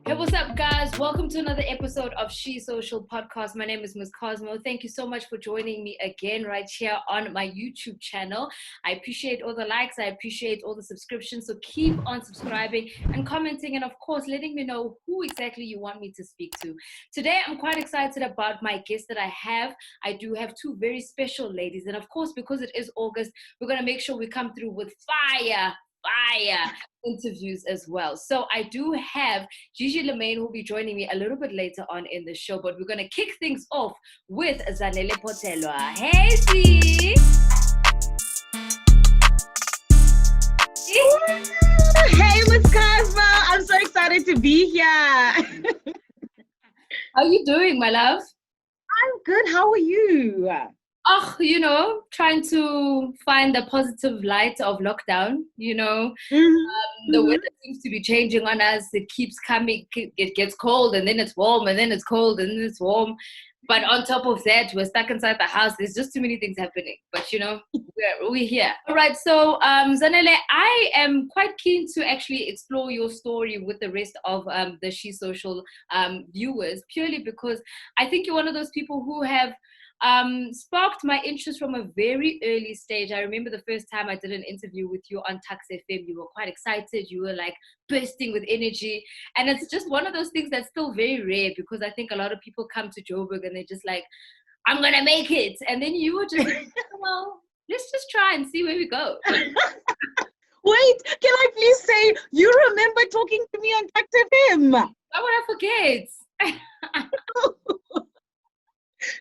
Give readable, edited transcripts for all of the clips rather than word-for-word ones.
Hey, what's up, guys? Welcome to another episode of She Social Podcast. My name is Ms. Cosmo. Thank you so much for joining me again right here on my YouTube channel. I appreciate all the likes. I appreciate all the subscriptions. So keep on subscribing and commenting, and of course, letting me know who exactly you want me to speak to. Today, I'm quite excited about my guest that I have. I do have two very special ladies, and of course, because it is August, we're going to make sure we come through with fire interviews as well. So I do have Gigi LaMayne, who will be joining me a little bit later on in the show, but we're going to kick things off with Zanele Potelwa. Hey, Z! Hey, Miss Cosmo. I'm so excited to be here. How are you doing, my love? I'm good. How are you? Oh, trying to find the positive light of lockdown, the weather seems to be changing on us. It keeps coming, it gets cold and then it's warm and then it's cold and then it's warm. But on top of that, we're stuck inside the house. There's just too many things happening. But, we're here. All right. So, Zanele, I am quite keen to actually explore your story with the rest of the She Social viewers, purely because I think you're one of those people who have sparked my interest from a very early stage. I remember the first time I did an interview with you on Tax FM, you were quite excited. You were like bursting with energy. And it's just one of those things that's still very rare, because I think a lot of people come to Joburg and they're just like, I'm going to make it. And then you were just like, well, let's just try and see where we go. Wait, can I please say, you remember talking to me on Tax FM? Why would I forget?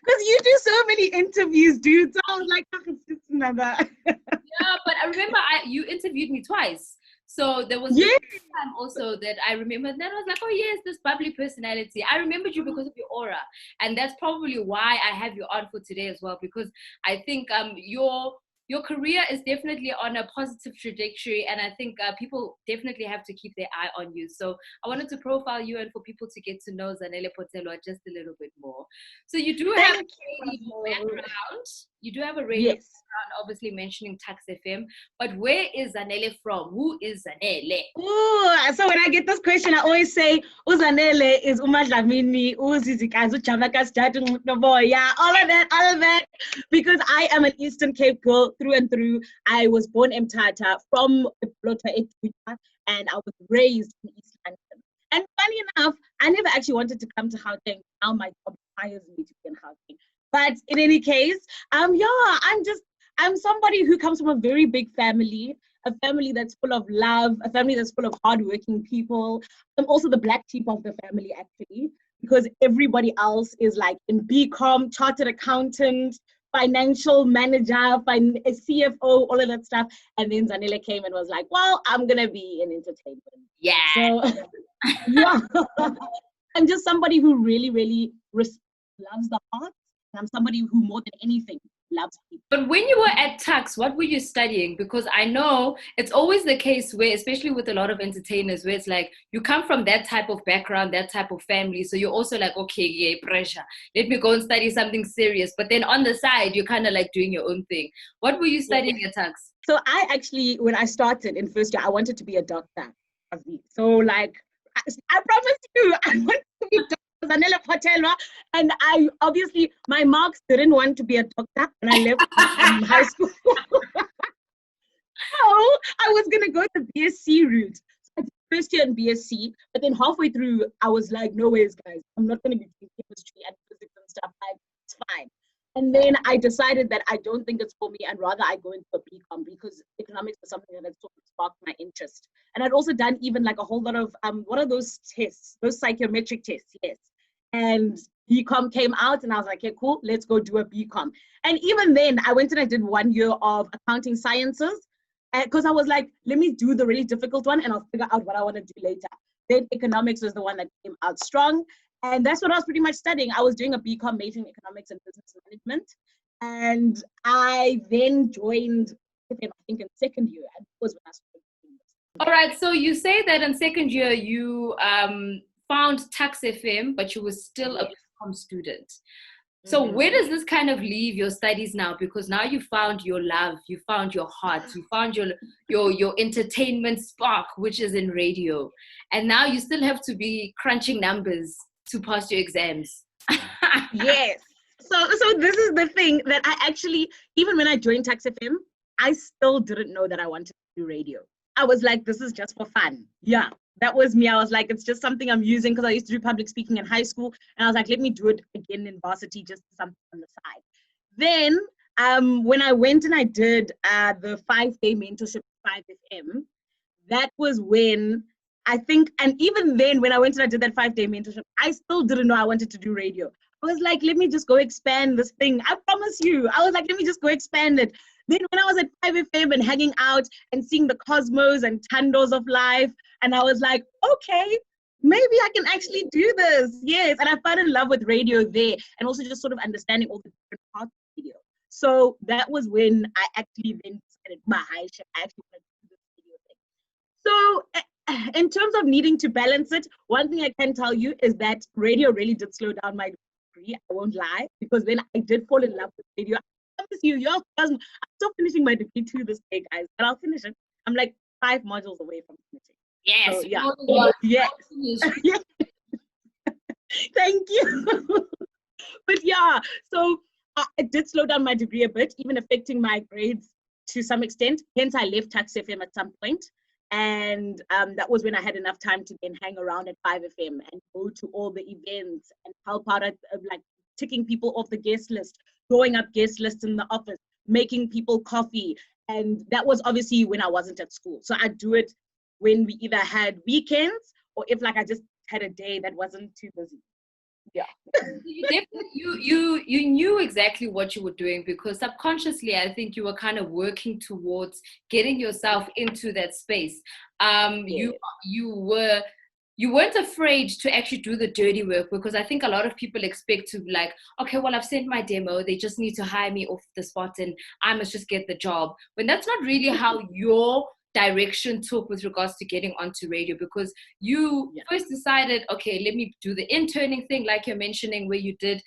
Because you do so many interviews, dude. So I was like, oh, it's just another. Yeah, but I remember you interviewed me twice. So there was this time also that I remember, and then I was like, oh yes, this bubbly personality. I remembered you because of your aura. And that's probably why I have you on for today as well, because I think your career is definitely on a positive trajectory, and I think people definitely have to keep their eye on you. So I wanted to profile you and for people to get to know Zanele Potelwa just a little bit more. So you do have a radio background. You do have a radio background, obviously mentioning Tax FM. But where is Zanele from? Who is Zanele? Ooh, so when I get this question, I always say, Zanele is umadlamini, uzizikazi, uchavakasitatu, yeah, all of that. Because I am an Eastern Cape girl through and through. I was born in Mthatha from Blota Etuja, and I was raised in East London. And funny enough, I never actually wanted to come to Gauteng. Now my job requires me to be in Gauteng. But in any case, I'm somebody who comes from a very big family, a family that's full of love, a family that's full of hardworking people. I'm also the black sheep of the family, actually, because everybody else is like in BCom, chartered accountant, financial manager, a CFO, all of that stuff. And then Zanele came and was like, well, I'm going to be in entertainment. Yeah. So, yeah. I'm just somebody who really, really loves the arts. And I'm somebody who more than anything loves people. But when you were at Tax, what were you studying? Because I know it's always the case where, especially with a lot of entertainers, where it's like you come from that type of background, that type of family. So you're also like, okay, yeah, pressure. Let me go and study something serious. But then on the side, you're kind of like doing your own thing. What were you studying at Tax? So I actually, when I started in first year, I wanted to be a doctor. So like, I promise you, I wanted to be Dr. Zanele Potelwa, and I obviously, my marks didn't want to be a doctor when I left high school. So I was going to go the BSc route. So I did first year in BSc, but then halfway through, I was like, no ways, guys. I'm not going to be doing chemistry and physics and stuff. Like, it's fine. And then I decided that I don't think it's for me, and rather I go into a BCom, because economics was something that had sort of sparked my interest. And I'd also done even like a whole lot of, what are those tests? Those psychometric tests, yes. And BCom came out and I was like, okay, cool, let's go do a BCom. And even then I went and I did 1 year of accounting sciences, because I was like, let me do the really difficult one and I'll figure out what I want to do later. Then economics was the one that came out strong. And that's what I was pretty much studying. I was doing a BCom major in economics and business management. And I then joined, I think in second year, and that was when I started doing this. All right, so you say that in second year you found Tax FM, but you were still a BCom student. So where does this kind of leave your studies now? Because now you found your love, you found your heart, you found your entertainment spark, which is in radio. And now you still have to be crunching numbers to pass your exams. Yes. So this is the thing that I actually, even when I joined Tax FM, I still didn't know that I wanted to do radio. I was like, this is just for fun. Yeah, that was me. I was like, it's just something I'm using because I used to do public speaking in high school. And I was like, let me do it again in varsity, just something on the side. Then when I went and I did the 5-day mentorship at 5FM, that was when I think, and even then when I went and I did that 5-day mentorship, I still didn't know I wanted to do radio. I was like, let me just go expand this thing. I promise you. I was like, let me just go expand it. Then when I was at 5FM and hanging out and seeing the cosmos and tandos of life, and I was like, okay, maybe I can actually do this. Yes. And I fell in love with radio there, and also just sort of understanding all the different parts of radio. So that was when I actually then decided, I actually want to do this video thing. So in terms of needing to balance it, one thing I can tell you is that radio really did slow down my degree. I won't lie, because then I did fall in love with radio. I promise you, I'm still finishing my degree to this day, guys, but I'll finish it. I'm like 5 modules away from finishing. Yes. So, yeah. Yes. Thank you. But yeah, so it did slow down my degree a bit, even affecting my grades to some extent. Hence, I left Tax FM at some point. And that was when I had enough time to then hang around at 5FM and go to all the events and help out at like ticking people off the guest list, drawing up guest lists in the office, making people coffee. And that was obviously when I wasn't at school. So I'd do it when we either had weekends or if like I just had a day that wasn't too busy. Yeah. You knew exactly what you were doing, because subconsciously I think you were kind of working towards getting yourself into that space. You weren't afraid to actually do the dirty work, because I think a lot of people expect to be like, okay, well, I've sent my demo, they just need to hire me off the spot and I must just get the job, when that's not really how your direction took with regards to getting onto radio. Because you first decided, okay, let me do the interning thing, like you're mentioning, where you did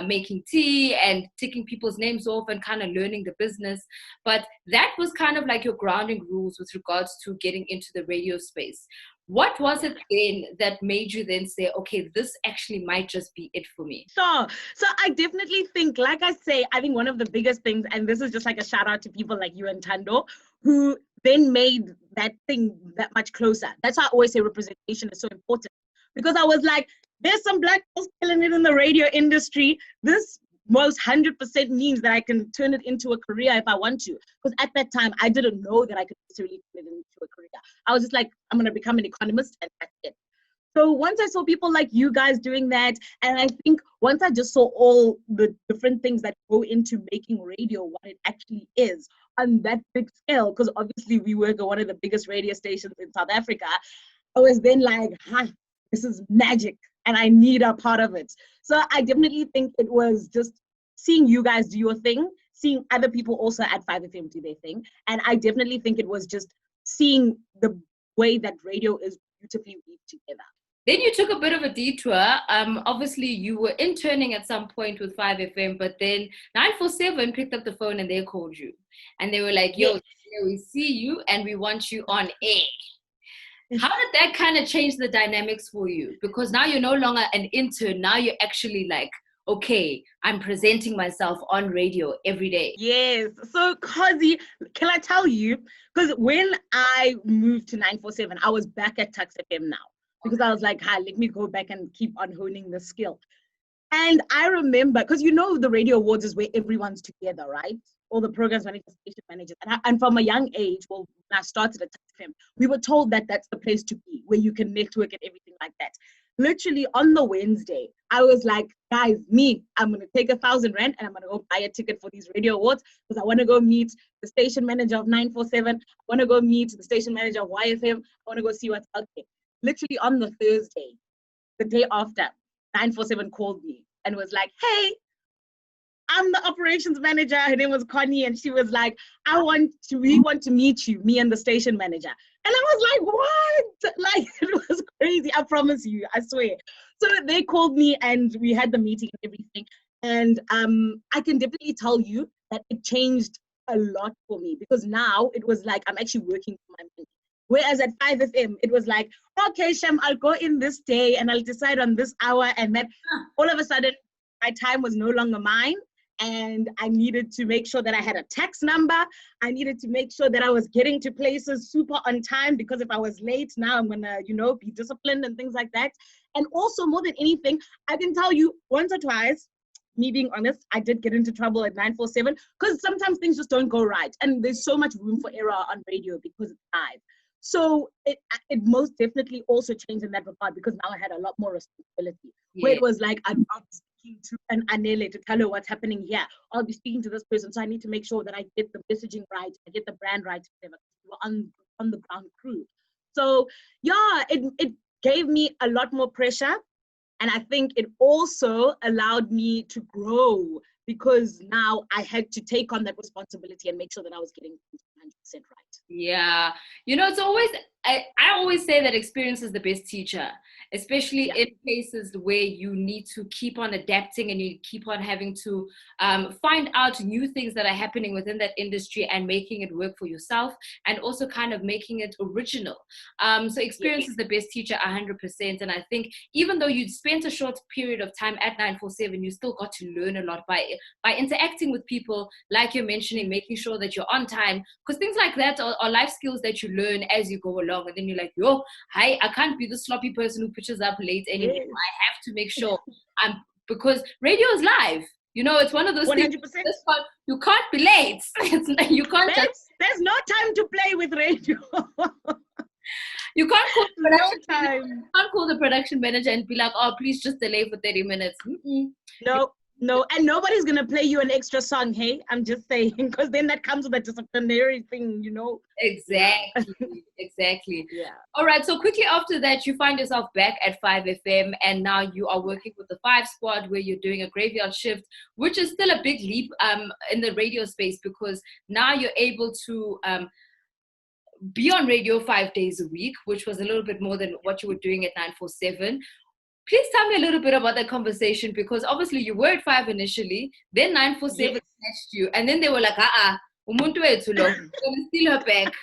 making tea and ticking people's names off and kind of learning the business. But that was kind of like your grounding rules with regards to getting into the radio space. What was it then that made you then say, okay, this actually might just be it for me? So I definitely think, like I say, I think one of the biggest things, and this is just like a shout out to people like you and Tando, who then made that thing that much closer. That's why I always say representation is so important. Because I was like, there's some black girls killing it in the radio industry. This most 100% means that I can turn it into a career if I want to. Because at that time, I didn't know that I could necessarily turn it into a career. I was just like, I'm going to become an economist and that's it. So once I saw people like you guys doing that, and I think once I just saw all the different things that go into making radio what it actually is on that big scale, because obviously we work at one of the biggest radio stations in South Africa, I was then like, this is magic and I need a part of it. So I definitely think it was just seeing you guys do your thing, seeing other people also at 5FM do their thing. And I definitely think it was just seeing the way that radio is beautifully weaved together. Then you took a bit of a detour. Obviously, you were interning at some point with 5FM, but then 947 picked up the phone and they called you. And they were like, yo, we see you and we want you on air. How did that kind of change the dynamics for you? Because now you're no longer an intern. Now you're actually like, okay, I'm presenting myself on radio every day. Yes. So, Kazi, can I tell you? Because when I moved to 947, I was back at Tax FM now. Because I was like, let me go back and keep on honing the skill. And I remember, because you know the radio awards is where everyone's together, right? All the programs managers, station managers. And from a young age, well, when I started at FM, we were told that that's the place to be, where you can network and everything like that. Literally on the Wednesday, I was like, guys, I'm going to take 1,000 rand and I'm going to go buy a ticket for these radio awards because I want to go meet the station manager of 947. I want to go meet the station manager of YFM. I want to go see what's out there. Literally on the Thursday, the day after, 947 called me and was like, hey, I'm the operations manager. Her name was Connie. And she was like, we want to meet you, me and the station manager. And I was like, what? Like, it was crazy. I promise you, I swear. So they called me and we had the meeting and everything. And I can definitely tell you that it changed a lot for me, because now it was like I'm actually working for my money. Whereas at 5 FM, it was like, okay, Shem, I'll go in this day and I'll decide on this hour. And then all of a sudden, my time was no longer mine. And I needed to make sure that I had a tax number. I needed to make sure that I was getting to places super on time, because if I was late, now I'm going to, be disciplined and things like that. And also, more than anything, I can tell you once or twice, me being honest, I did get into trouble at 947, because sometimes things just don't go right. And there's so much room for error on radio because it's live. So it most definitely also changed in that regard, because now I had a lot more responsibility. Yeah. Where it was like, I'm not speaking to an Anele to tell her what's happening here. I'll be speaking to this person, so I need to make sure that I get the messaging right, I get the brand right, whatever. We were on the ground crew. So yeah, it gave me a lot more pressure. And I think it also allowed me to grow, because now I had to take on that responsibility and make sure that I was getting 100% right. Yeah. It's always, I always say that experience is the best teacher, especially in cases where you need to keep on adapting and you keep on having to find out new things that are happening within that industry and making it work for yourself, and also kind of making it original. So experience is the best teacher 100%. And I think even though you spent a short period of time at 947, you still got to learn a lot by interacting with people, like you're mentioning, making sure that you're on time, because things like that are life skills that you learn as you go along. And then you're like, I can't be the sloppy person who pitches up late anymore. I have to make sure because radio is live. It's one of those 100%. Things. You can't be late. You can't. There's no time to play with radio. You can't call the production. You can't call the production manager and be like, "Oh, please just delay for 30 minutes." Mm-mm. No, and nobody's gonna play you an extra song, hey? I'm just saying, because then that comes with a disciplinary thing, Exactly. Yeah. All right. So quickly after that, you find yourself back at 5FM, and now you are working with the 5 Squad, where you're doing a graveyard shift, which is still a big leap in the radio space, because now you're able to be on radio 5 days a week, which was a little bit more than what you were doing at 947. Please tell me a little bit about that conversation, because obviously you were at 5 initially, then 947 snatched you, and then they were like, umuntu wethu lo, we're gonna steal her back.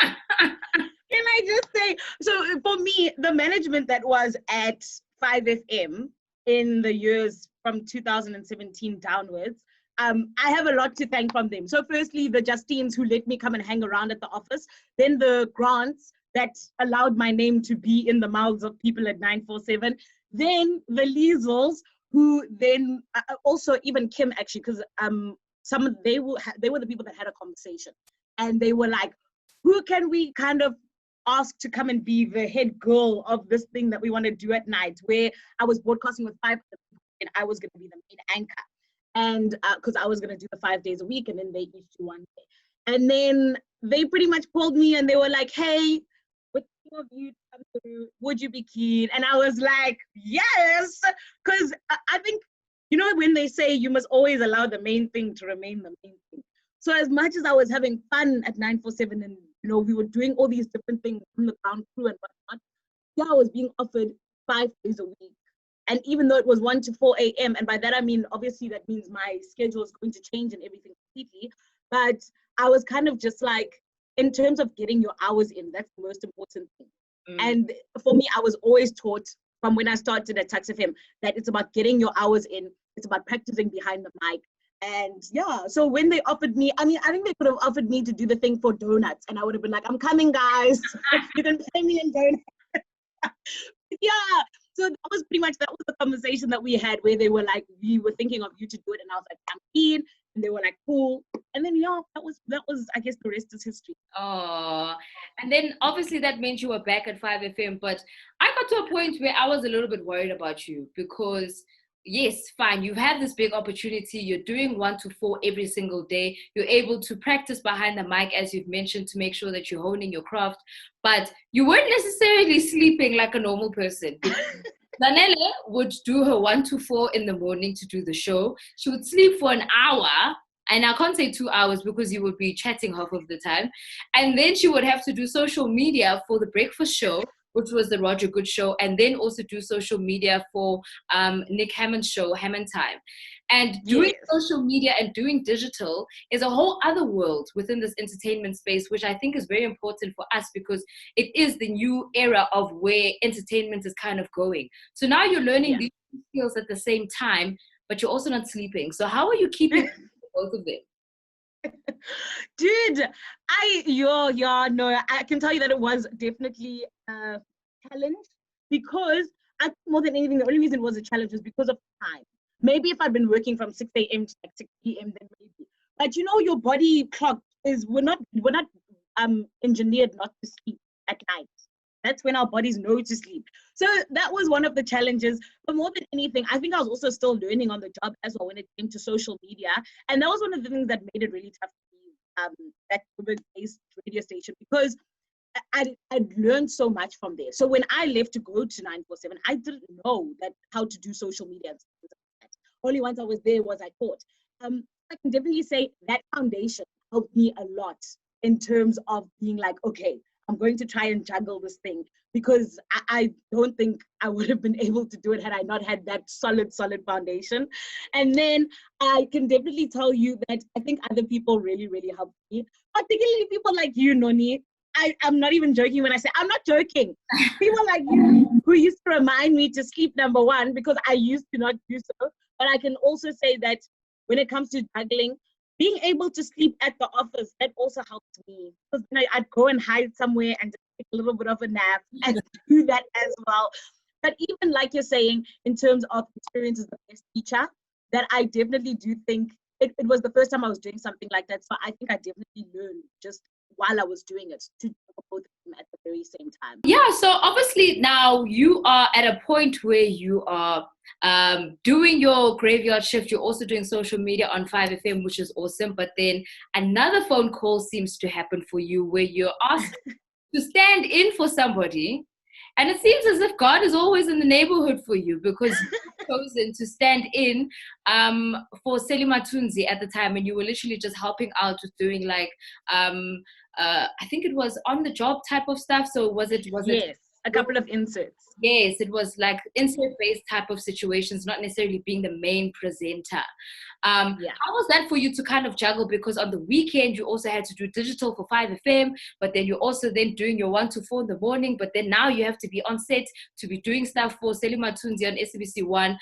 Can I just say, so for me, the management that was at 5FM in the years from 2017 downwards, I have a lot to thank from them. So firstly, the Justines who let me come and hang around at the office, then the grants that allowed my name to be in the mouths of people at 947, then the Liesels, who then also even Kim, actually, because they were the people that had a conversation, and they were like, who can we kind of ask to come and be the head girl of this thing that we want to do at night, where I was broadcasting with 5 people and I was going to be the main anchor, and because I was going to do the 5 days a week, and then they each do one day. And then they pretty much called me and they were like, hey, with of you come through, would you be keen? And I was like, yes, because I think, when they say you must always allow the main thing to remain the main thing. So as much as I was having fun at 947, and we were doing all these different things on the ground crew and whatnot, I was being offered 5 days a week. And even though it was 1 to 4 a.m., and by that I mean, obviously that means my schedule is going to change and everything completely, but I was kind of just like, in terms of getting your hours in, that's the most important thing. And for me, I was always taught from when I started at Tax FM that it's about getting your hours in. It's about practicing behind the mic. And so when they offered me, I think they could have offered me to do the thing for donuts, and I would have been like, I'm coming, guys. You can pay me in donuts. So that was the conversation that we had, where they were like, we were thinking of you to do it, and I was like, I'm keen. And they were like, cool. And then that was I guess the rest is history. Oh, and then obviously that meant you were back at 5FM, but I got to a point where I was a little bit worried about you, because yes, fine, you've had this big opportunity, you're doing 1 to 4 every single day, you're able to practice behind the mic, as you've mentioned, to make sure that you're honing your craft, but you weren't necessarily sleeping like a normal person. Zanele would do her 1 to 4 in the morning to do the show. She would sleep for an hour, and I can't say 2 hours because you would be chatting half of the time, and then she would have to do social media for the breakfast show, which was the Roger Good Show, and then also do social media for Nick Hammond's show, Hammond Time. And doing social media and doing digital is a whole other world within this entertainment space, which I think is very important for us because it is the new era of where entertainment is kind of going. So now you're learning these skills at the same time, but you're also not sleeping. So how are you keeping both of them? Dude, I can tell you that it was definitely a challenge, because I think more than anything, the only reason it was a challenge was because of time. Maybe if I'd been working from 6 a.m. to like 6 p.m., then maybe. But you know, your body clock is, we're not engineered not to sleep at night. That's when our bodies know to sleep. So that was one of the challenges. But more than anything, I think I was also still learning on the job as well when it came to social media. And that was one of the things that made it really tough for me, that based radio station, because I'd learned so much from there. So when I left to go to 947, I didn't know that how to do social media and stuff like that. Only once I was there was I taught. I can definitely say that foundation helped me a lot in terms of being like, okay, I'm going to try and juggle this thing, because I don't think I would have been able to do it had I not had that solid foundation. And then I can definitely tell you that I think other people really, really helped me, particularly people like you, Noni. I'm not even joking when I say, I'm not joking. People like you who used to remind me to sleep, number one, because I used to not do so. But I can also say that when it comes to juggling, being able to sleep at the office, that also helped me. Because I'd go and hide somewhere and just take a little bit of a nap and do that as well. But even like you're saying, in terms of experience as the best teacher, that I definitely do think it was the first time I was doing something like that. So I think I definitely learned just while I was doing it to do both of them at the very same time. Yeah, so obviously now you are at a point where you are doing your graveyard shift. You're also doing social media on 5FM, which is awesome. But then another phone call seems to happen for you where you're asked to stand in for somebody. And it seems as if God is always in the neighborhood for you, because you've chosen to stand in for Selima Tunzi at the time, and you were literally just helping out with doing like I think it was on the job type of stuff. So was it? Yes, a couple of inserts. Yes, it was like insert-based type of situations, not necessarily being the main presenter. How was that for you to kind of juggle? Because on the weekend, you also had to do digital for 5FM, but then you're also then doing your 1 to 4 in the morning, but then now you have to be on set to be doing stuff for Selima Tunzi on SABC 1.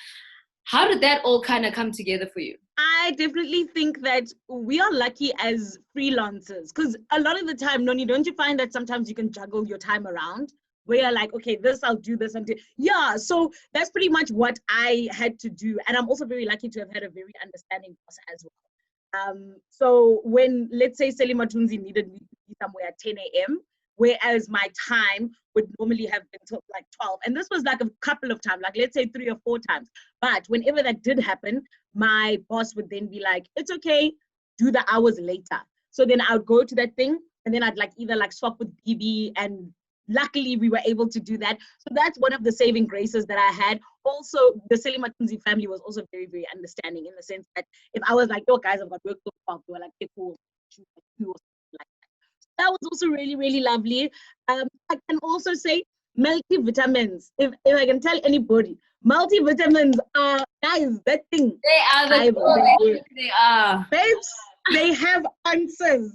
How did that all kind of come together for you? I definitely think that we are lucky as freelancers, because a lot of the time, Noni, don't you find that sometimes you can juggle your time around? Where you're like, okay, this, I'll do this. Yeah, so that's pretty much what I had to do. And I'm also very lucky to have had a very understanding boss as well. So when, let's say, Selima Tunzi needed me to be somewhere at 10 a.m., whereas my time would normally have been till like 12. And this was like a couple of times, like let's say 3 or 4 times. But whenever that did happen, my boss would then be like, it's okay, do the hours later. So then I would go to that thing, and then I'd like either like swap with BB, and luckily we were able to do that. So that's one of the saving graces that I had. Also, the Selima Tunzi family was also very, very understanding, in the sense that if I was like, yo guys, I've got work to do, they were like, okay, cool, shoot, like, like that. So that was also really, really lovely. I can also say multivitamins. If I can tell anybody, multivitamins are, guys, that thing. They are the they are. Babes, they have answers.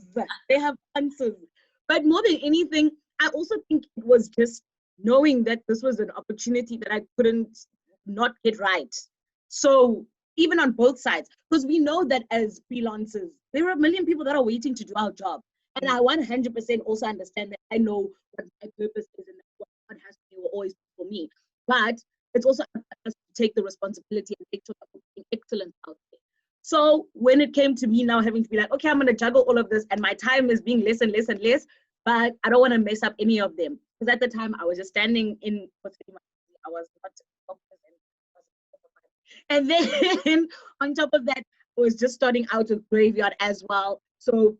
They have answers. But more than anything, I also think it was just knowing that this was an opportunity that I couldn't not get right. So even on both sides, because we know that as freelancers, there are a million people that are waiting to do our job. And I 100% also understand that I know what my purpose is and what God has to do will always be for me. But it's also up to us to take the responsibility and make sure that we're doing excellent out there. So when it came to me now having to be like, okay, I'm going to juggle all of this, and my time is being less and less and less, but I don't want to mess up any of them. Because at the time I was just standing in, I was not and then on top of that, I was just starting out with graveyard as well. So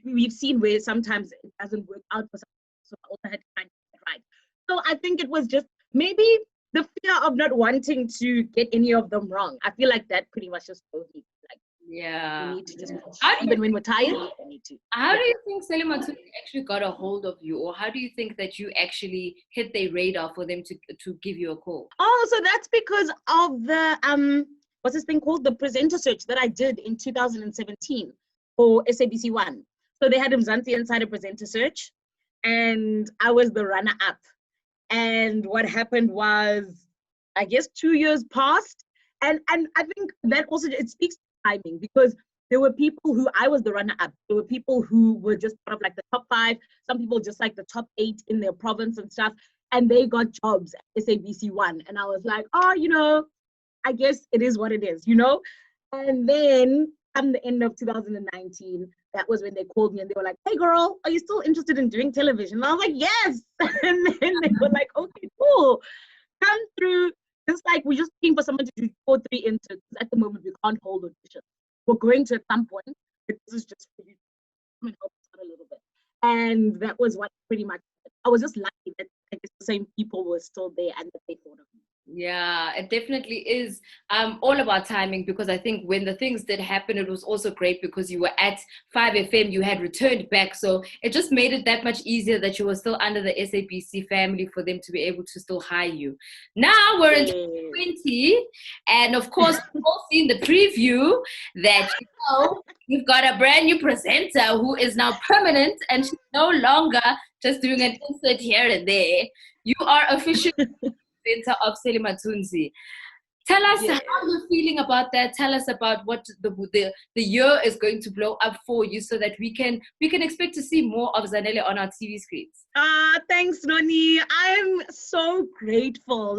we've seen where sometimes it doesn't work out for some, so I also had to find it right. So I think it was just maybe the fear of not wanting to get any of them wrong. I feel like that pretty much just told me, like, We Yeah. need to just push. How do you Even when we're tired, we need to. How Yeah. do you think Selima actually got a hold of you, or how do you think that you actually hit their radar for them to give you a call? Oh, so that's because of the what's this thing called? The presenter search that I did in 2017 for SABC One. So they had Mzansi inside a presenter search, and I was the runner-up. And what happened was, I guess 2 years passed, and I think that also it speaks to timing, because there were people who I was the runner-up. There were people who were just part of like the top 5. Some people just like the top 8 in their province and stuff, and they got jobs at SABC One, and I was like, oh, I guess it is what it is, And then come the end of 2019, that was when they called me and they were like, hey girl, are you still interested in doing television? And I was like, yes. And then they were like, okay, cool. Come through. Just like we're just looking for someone to do 2 or 3 interns. At the moment, we can't hold auditions. We're going to at some point, but this is just for you to come and help us out a little bit. And that was what pretty much, I was just lucky that I guess the same people were still there and that they thought of me. Yeah, it definitely is all about timing, because I think when the things did happen, it was also great because you were at 5FM, you had returned back. So it just made it that much easier that you were still under the SABC family for them to be able to still hire you. Now we're in 2020, and of course, we've all seen the preview that, you've got a brand new presenter who is now permanent, and she's no longer just doing an insert here and there. You are officially presenter of Selima Tunzi. Tell us how you're feeling about that. Tell us about what the year is going to blow up for you, so that we can expect to see more of Zanele on our TV screens. Thanks, Noni. I'm so grateful.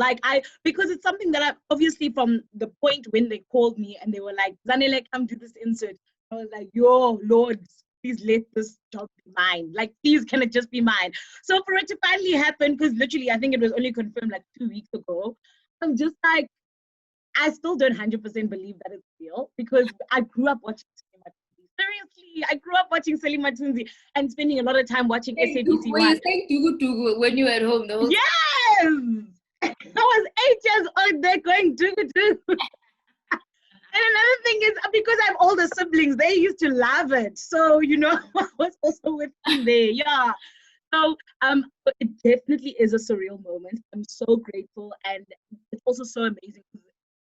Because it's something that I obviously, from the point when they called me and they were like, Zanele, come do this insert, I was like, yo, Lord, please let this job be mine. Like, please, can it just be mine? So for it to finally happen, because literally, I think it was only confirmed like 2 weeks ago, I'm just like, I still don't 100% believe that it's real, because I grew up watching Selima Tunzi. Seriously, I grew up watching Selima Tunzi and spending a lot of time watching SABC One. Were you saying tugu when you were at home? The whole Yes! I was 8 years old, they're going tugu. And another thing is, because I have older siblings, they used to love it. So, I was also with them there. Yeah. So it definitely is a surreal moment. I'm so grateful. And it's also so amazing.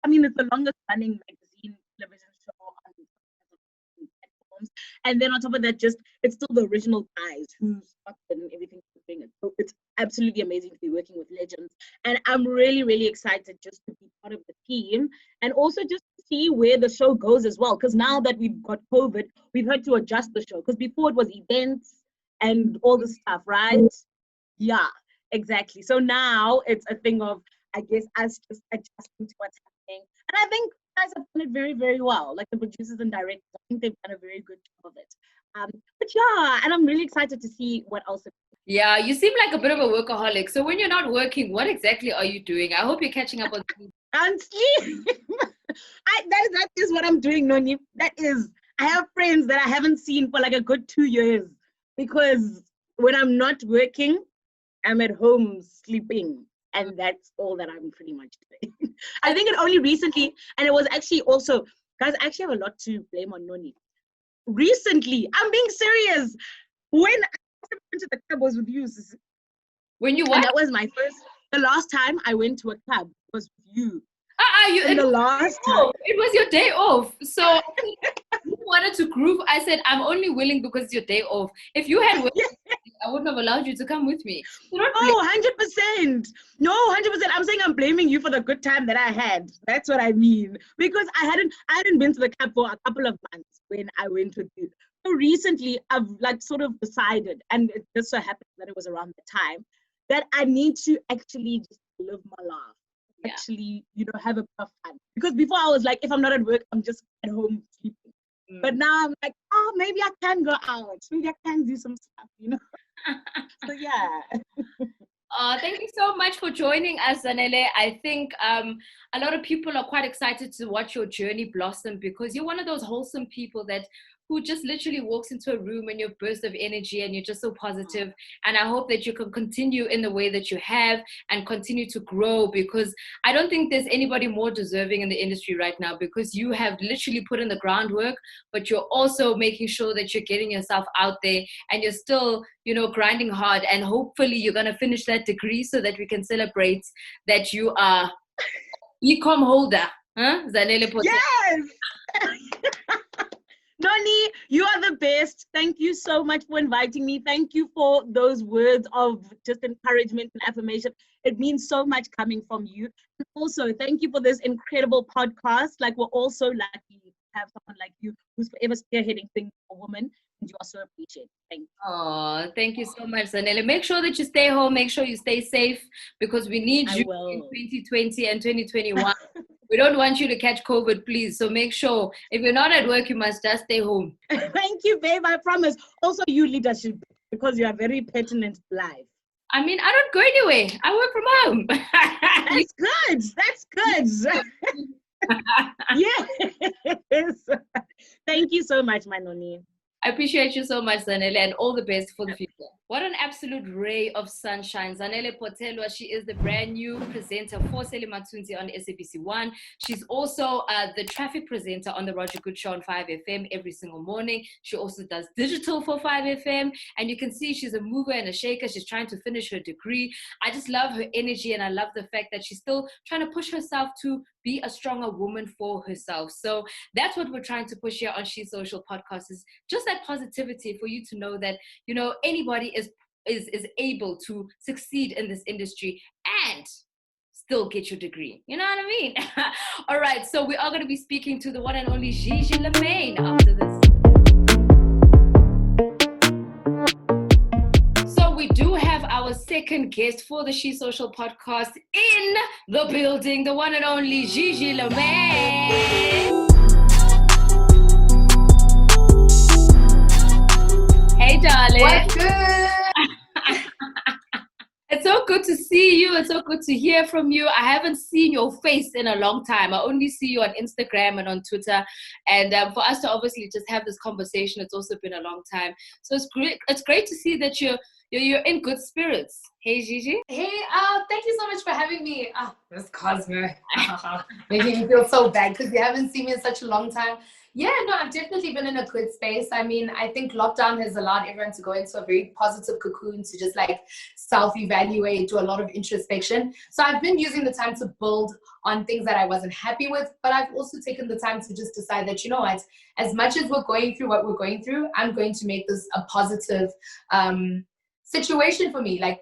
I mean, it's the longest running magazine television show on platforms. And then on top of that, it's still the original guys who started and everything. So it's absolutely amazing to be working with legends. And I'm really, really excited just to be part of the team, and also just to see where the show goes as well. Because now that we've got COVID, we've had to adjust the show. Because before it was events and all the stuff, right? Yeah, exactly. So now it's a thing of, I guess, us just adjusting to what's happening. And I think you guys have done it very, very well. Like the producers and directors, I think they've done a very good job of it. But yeah, and I'm really excited to see what else. Yeah, you seem like a bit of a workaholic. So when you're not working, what exactly are you doing? I hope you're catching up on sleep. And sleep. That is what I'm doing, Noni. That is, I have friends that I haven't seen for like a good 2 years, because when I'm not working, I'm at home sleeping. And that's all that I'm pretty much doing. I think it only recently, and it was actually also, guys, I actually have a lot to blame on Noni. Recently, I'm being serious. When I went to the club was with you. When you what? And that was the last time I went to a club was with you. And the last time. It was your day off. So you wanted to groove. I said, I'm only willing because it's your day off. If you had work, I wouldn't have allowed you to come with me. Oh, 100%. No, 100%. I'm saying I'm blaming you for the good time that I had. That's what I mean. Because I hadn't been to the club for a couple of months when I went with you. So recently, I've like sort of decided, and it just so happened that it was around the time, that I need to actually just live my life. Yeah. Actually, have a bit of fun. Because before I was like, if I'm not at work, I'm just at home sleeping. But now I'm like, oh, maybe I can go out. Maybe I can do some stuff, So yeah. Thank you so much for joining us, Zanele. I think a lot of people are quite excited to watch your journey blossom, because you're one of those wholesome people who just literally walks into a room and you're a burst of energy and you're just so positive. And I hope that you can continue in the way that you have and continue to grow, because I don't think there's anybody more deserving in the industry right now, because you have literally put in the groundwork, but you're also making sure that you're getting yourself out there and you're still, you know, grinding hard. And hopefully you're going to finish that degree so that we can celebrate that you are BCom holder, Zanele Potelwa. Yes. Noni, you are the best. Thank you so much for inviting me. Thank you for those words of just encouragement and affirmation. It means so much coming from you. And also, thank you for this incredible podcast. Like, we're also lucky to have someone like you who's forever spearheading things for women, and you are so appreciated. Thank you. Oh, thank you so much, Zanele. Make sure that you stay home. Make sure you stay safe, because we need you in 2020 and 2021. We don't want you to catch COVID, please. So make sure if you're not at work, you must just stay home. Thank you, babe. I promise. Also, you leadership, because you are very pertinent live. I mean, I don't go anywhere. I work from home. That's good. That's good. Yes. Thank you so much, my Noni. I appreciate you so much, Zanele, and all the best for the future. What an absolute ray of sunshine. Zanele Potelwa, she is the brand new presenter for Seli Matunzi on SABC1. She's also the traffic presenter on the Roger Good Show on 5FM every single morning. She also does digital for 5FM. And you can see she's a mover and a shaker. She's trying to finish her degree. I just love her energy, and I love the fact that she's still trying to push herself to be a stronger woman for herself. So that's what we're trying to push here on She Social Podcast, is just that positivity for you to know that, you know, anybody is able to succeed in this industry and still get your degree. You know what I mean? All right, so we are going to be speaking to the one and only Gigi LaMayne after this. So we do have our second guest for the She Social Podcast in the building, the one and only Gigi LaMayne. Hey, darling. What's good? It's so good to see you. It's so good to hear from you. I haven't seen your face in a long time. I only see you on Instagram and on Twitter. And for us to obviously just have this conversation, it's also been a long time. So it's great. It's great to see that you're in good spirits. Hey, Gigi. Hey, thank you so much for having me. This Cosmo. Making me feel so bad because you haven't seen me in such a long time. Yeah, no, I've definitely been in a good space. I mean, I think lockdown has allowed everyone to go into a very positive cocoon to just like self-evaluate, do a lot of introspection. So I've been using the time to build on things that I wasn't happy with, but I've also taken the time to just decide that, you know what, as much as we're going through what we're going through, I'm going to make this a positive situation for me, like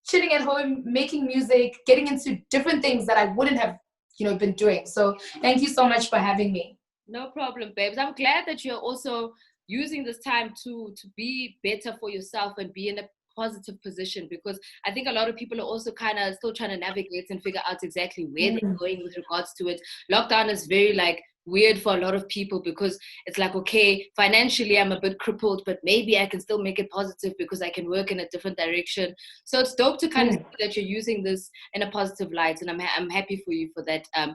chilling at home, making music, getting into different things that I wouldn't have, been doing. So thank you so much for having me. No problem, babes. I'm glad that you're also using this time to be better for yourself and be in a positive position, because I think a lot of people are also kind of still trying to navigate and figure out exactly where they're going with regards to it. Lockdown is very like weird for a lot of people, because it's like, okay, financially I'm a bit crippled, but maybe I can still make it positive because I can work in a different direction. So it's dope to kind of see that you're using this in a positive light, and I'm happy for you for that. All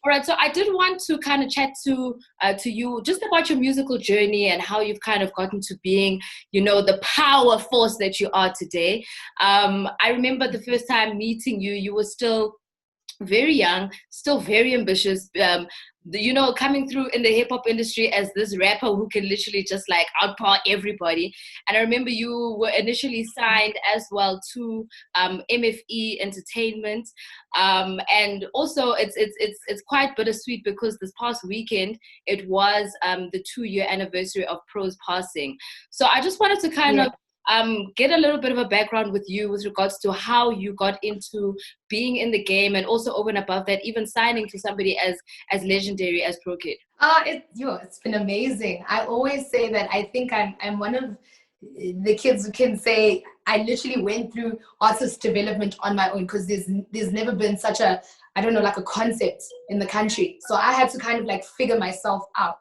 right, so I did want to kind of chat to you just about your musical journey and how you've kind of gotten to being, the power force that you are today. I remember the first time meeting you, you were still very young, still very ambitious, coming through in the hip-hop industry as this rapper who can literally just like outpower everybody. And I remember you were initially signed as well to MFE Entertainment, and also it's quite bittersweet because this past weekend it was the 2-year anniversary of Pro's passing. So I just wanted to kind of get a little bit of a background with you with regards to how you got into being in the game, and also over and above that, even signing to somebody as legendary as Pro Kid. It's been amazing. I always say that I think I'm one of the kids who can say I literally went through artist development on my own, because there's never been such a, like a concept in the country. So I had to kind of like figure myself out.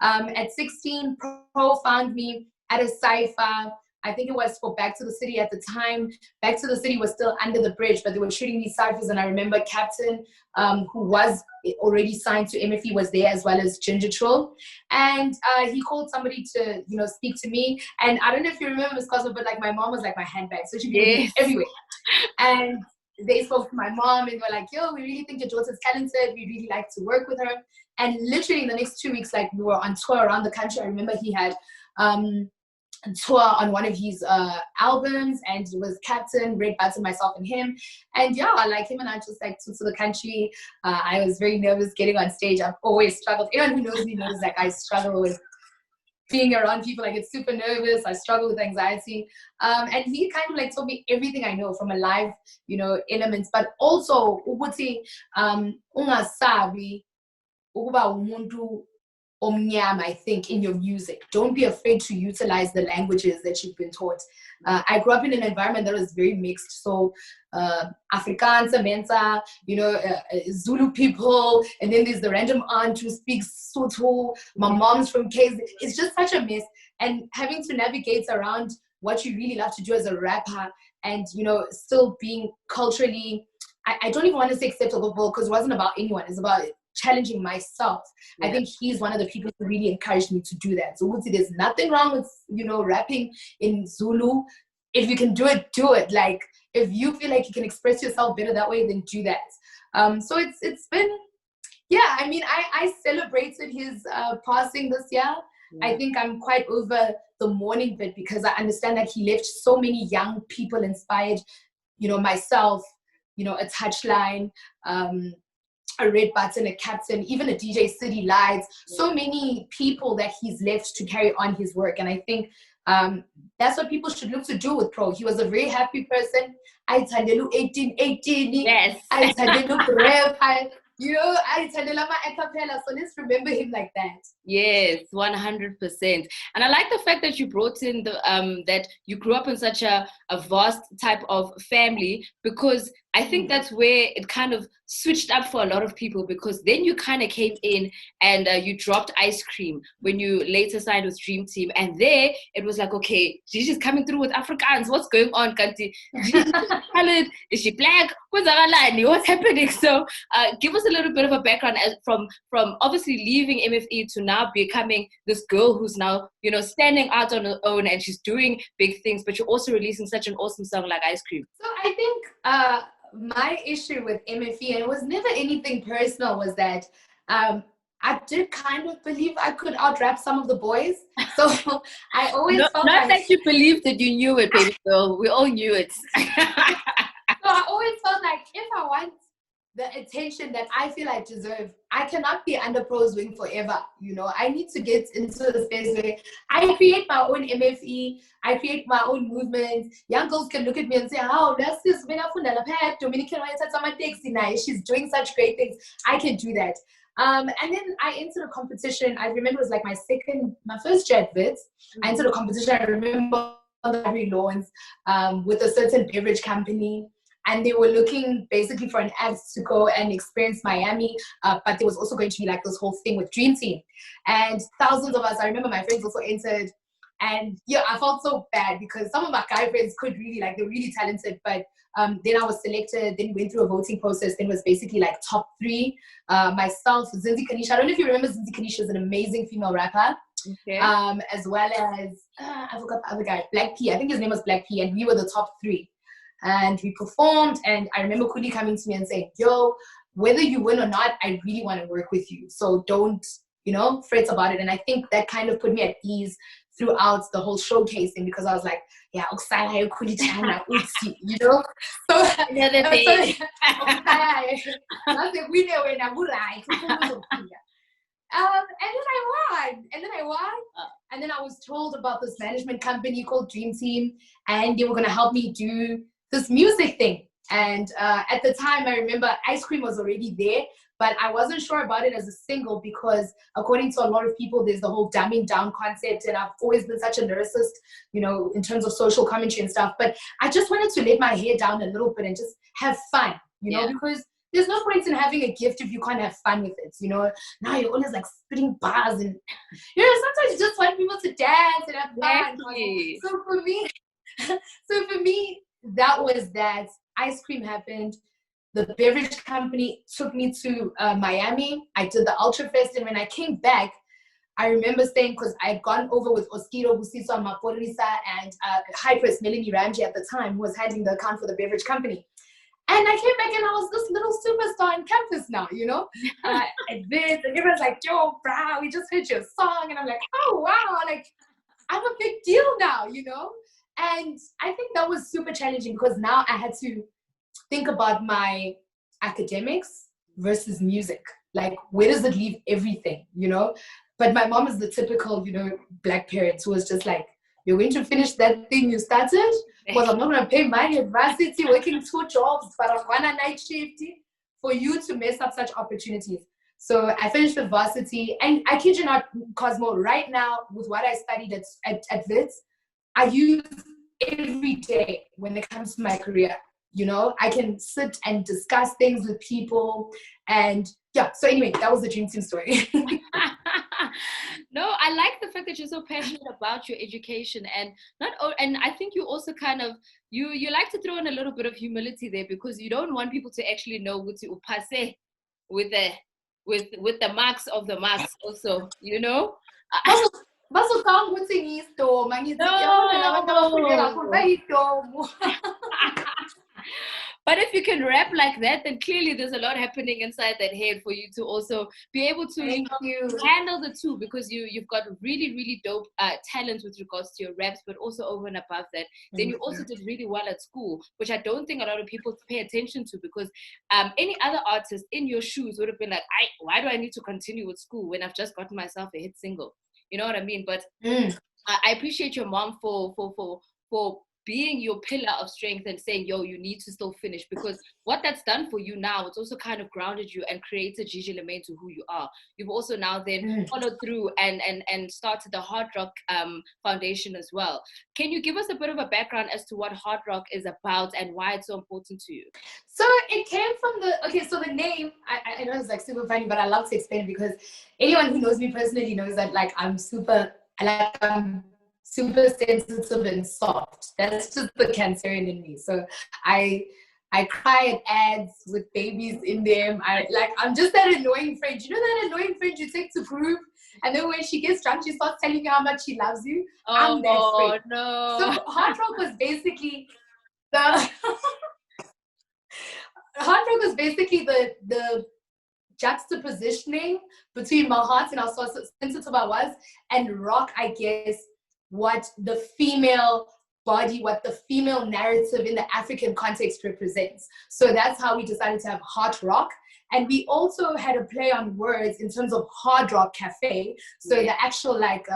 At 16, Pro found me at a cypher. I think it was for Back to the City at the time. Back to the City was still under the bridge, but they were shooting these cyphers. And I remember Captain, who was already signed to MFE, was there, as well as Ginger Troll. And he called somebody to, speak to me. And I don't know if you remember, Miss Cosmo, but like my mom was like my handbag. So she'd be everywhere. And they spoke to my mom and were like, yo, we really think your daughter's talented. We really like to work with her. And literally in the next 2 weeks, like we were on tour around the country. I remember he had a tour on one of his albums, and it was Captain, Red Button, myself and him. And yeah, like him and I just like took to the country. I was very nervous getting on stage. I've always struggled. Anyone who knows me knows like I struggle with being around people. I get super nervous. I struggle with anxiety. And he kind of like told me everything I know from a live, elements, but also ukuthi ungasabi ukuba umuntu omnyama, I think, in your music. Don't be afraid to utilize the languages that you've been taught. I grew up in an environment that was very mixed. So Afrikaans, Mensa, Zulu people, and then there's the random aunt who speaks Sotho. My mom's from KZN. It's just such a mess. And having to navigate around what you really love to do as a rapper, and still being culturally, I don't even want to say acceptable, because it wasn't about anyone. It's about challenging myself. Yeah. I think he's one of the people who really encouraged me to do that. So there's nothing wrong with rapping in Zulu. If you can do it, do it. Like if you feel like you can express yourself better that way, then do that. So it's been, yeah. I mean, I celebrated his passing this year. Yeah. I think I'm quite over the mourning bit, because I understand that he left so many young people inspired. Myself, a Touchline, a Red Button, a Captain, even a DJ City Lights, so many people that he's left to carry on his work. And I think that's what people should look to do with Pro. He was a very happy person. I tandelu 1818. Yes. I tandelu rap. I tandelu my acapella. So let's remember him like that. Yes, 100%. And I like the fact that you brought in the that you grew up in such a vast type of family, because I think that's where it kind of switched up for a lot of people, because then you kind of came in and you dropped Ice Cream when you later signed with Dream Team. And there it was like, okay, Gigi's coming through with Afrikaans. What's going on, Kanti? Gigi's colored. Is she black? What's happening? So give us a little bit of a background from obviously leaving MFE to now becoming this girl who's now, standing out on her own, and she's doing big things, but you're also releasing such an awesome song like Ice Cream. So I think my issue with MFE, and it was never anything personal, was that I did kind of believe I could out-rap some of the boys. So I always felt not that you believed that you knew it, baby girl. We all knew it. So I always felt like if I want the attention that I feel I deserve, I cannot be under Pro's wing forever. I need to get into the space where I create my own MFE, I create my own movement. Young girls can look at me and say, oh, that's this Dominican, she's doing such great things. I can do that. And then I entered a competition. I remember it was like my first jet bits. I entered a competition. I remember on the library lawns with a certain beverage company. And they were looking basically for an ad to go and experience Miami. But there was also going to be like this whole thing with Dream Team. And thousands of us, I remember my friends also entered. And yeah, I felt so bad, because some of my guy friends could really, they're really talented. But then I was selected, then went through a voting process. Then was basically like top 3. Myself, Zinzi Kanisha. I don't know if you remember Zinzi Kanisha, is an amazing female rapper. Okay. As well as, I forgot the other guy, Black P. I think his name was Black P. And we were the top 3. And we performed, and I remember Kuli coming to me and saying, yo, whether you win or not, I really want to work with you. So don't, fret about it. And I think that kind of put me at ease throughout the whole showcasing, because I was like, yeah, Oksaya, Kuli Chana, Utsi, So, and then I won. And then I was told about this management company called Dream Team, and they were going to help me do this music thing. And at the time, I remember Ice Cream was already there, but I wasn't sure about it as a single, because according to a lot of people, there's the whole dumbing down concept. And I've always been such a lyricist, in terms of social commentary and stuff. But I just wanted to let my hair down a little bit and just have fun, because there's no point in having a gift if you can't have fun with it, you know. Now you're always like spitting bars and, you know, sometimes you just want people to dance and have fun. Exactly. So for me, that was that. Ice cream happened. The beverage company took me to Miami. I did the Ultra Fest, and when I came back, I remember staying because I had gone over with Oskiro Busiso Maporisa and High Press Melanie Ramsey at the time, who was handling the account for the beverage company. And I came back and I was this little superstar on campus now, you know? And everyone's like, yo, bro, we just heard your song. And I'm like, oh, wow, like, I'm a big deal now, you know? And I think that was super challenging because now I had to think about my academics versus music. Like, where does it leave everything, you know? But my mom is the typical, you know, Black parent who was just like, you're going to finish that thing you started? Because I'm not going to pay money at varsity, working 2 jobs, but on one night shift for you to mess up such opportunities. So I finished with varsity, and I kid you not, Cosmo, right now with what I studied at Wits, I use every day when it comes to my career. You know, I can sit and discuss things with people, and yeah. So anyway, that was the dream team story. No, I like the fact that you're so passionate about your education, and and I think you also kind of you like to throw in a little bit of humility there, because you don't want people to actually know what you pass with the marks of the marks also, you know. But if you can rap like that, then clearly there's a lot happening inside that head for you to also be able to handle the two, because you've got really, really dope talent with regards to your raps, but also over and above that, then you also did really well at school, which I don't think a lot of people pay attention to, because any other artist in your shoes would have been like, why do I need to continue with school when I've just gotten myself a hit single? You know what I mean? But I appreciate your mom for being your pillar of strength and saying, yo, you need to still finish, because what that's done for you now, it's also kind of grounded you and created Gigi LaMayne to who you are. You've also now then followed through and started the Hard Rock Foundation as well. Can you give us a bit of a background as to what Hard Rock is about and why it's so important to you? So it came from so the name, I know it's like super funny, but I love to explain it because anyone who knows me personally knows that like I'm super sensitive and soft. That's just the Cancerian in me. So I cry at ads with babies in them. I'm just that annoying friend. You know that annoying friend you take to prove, and then when she gets drunk, she starts telling you how much she loves you. I'm that friend. No. So Hard Rock was basically the Hard Rock was basically the juxtapositioning between my heart and how sensitive I was, and rock, I guess, what the female body, what the female narrative in the African context represents. So that's how we decided to have Hard Rock. And we also had a play on words in terms of Hard Rock Cafe. So the actual like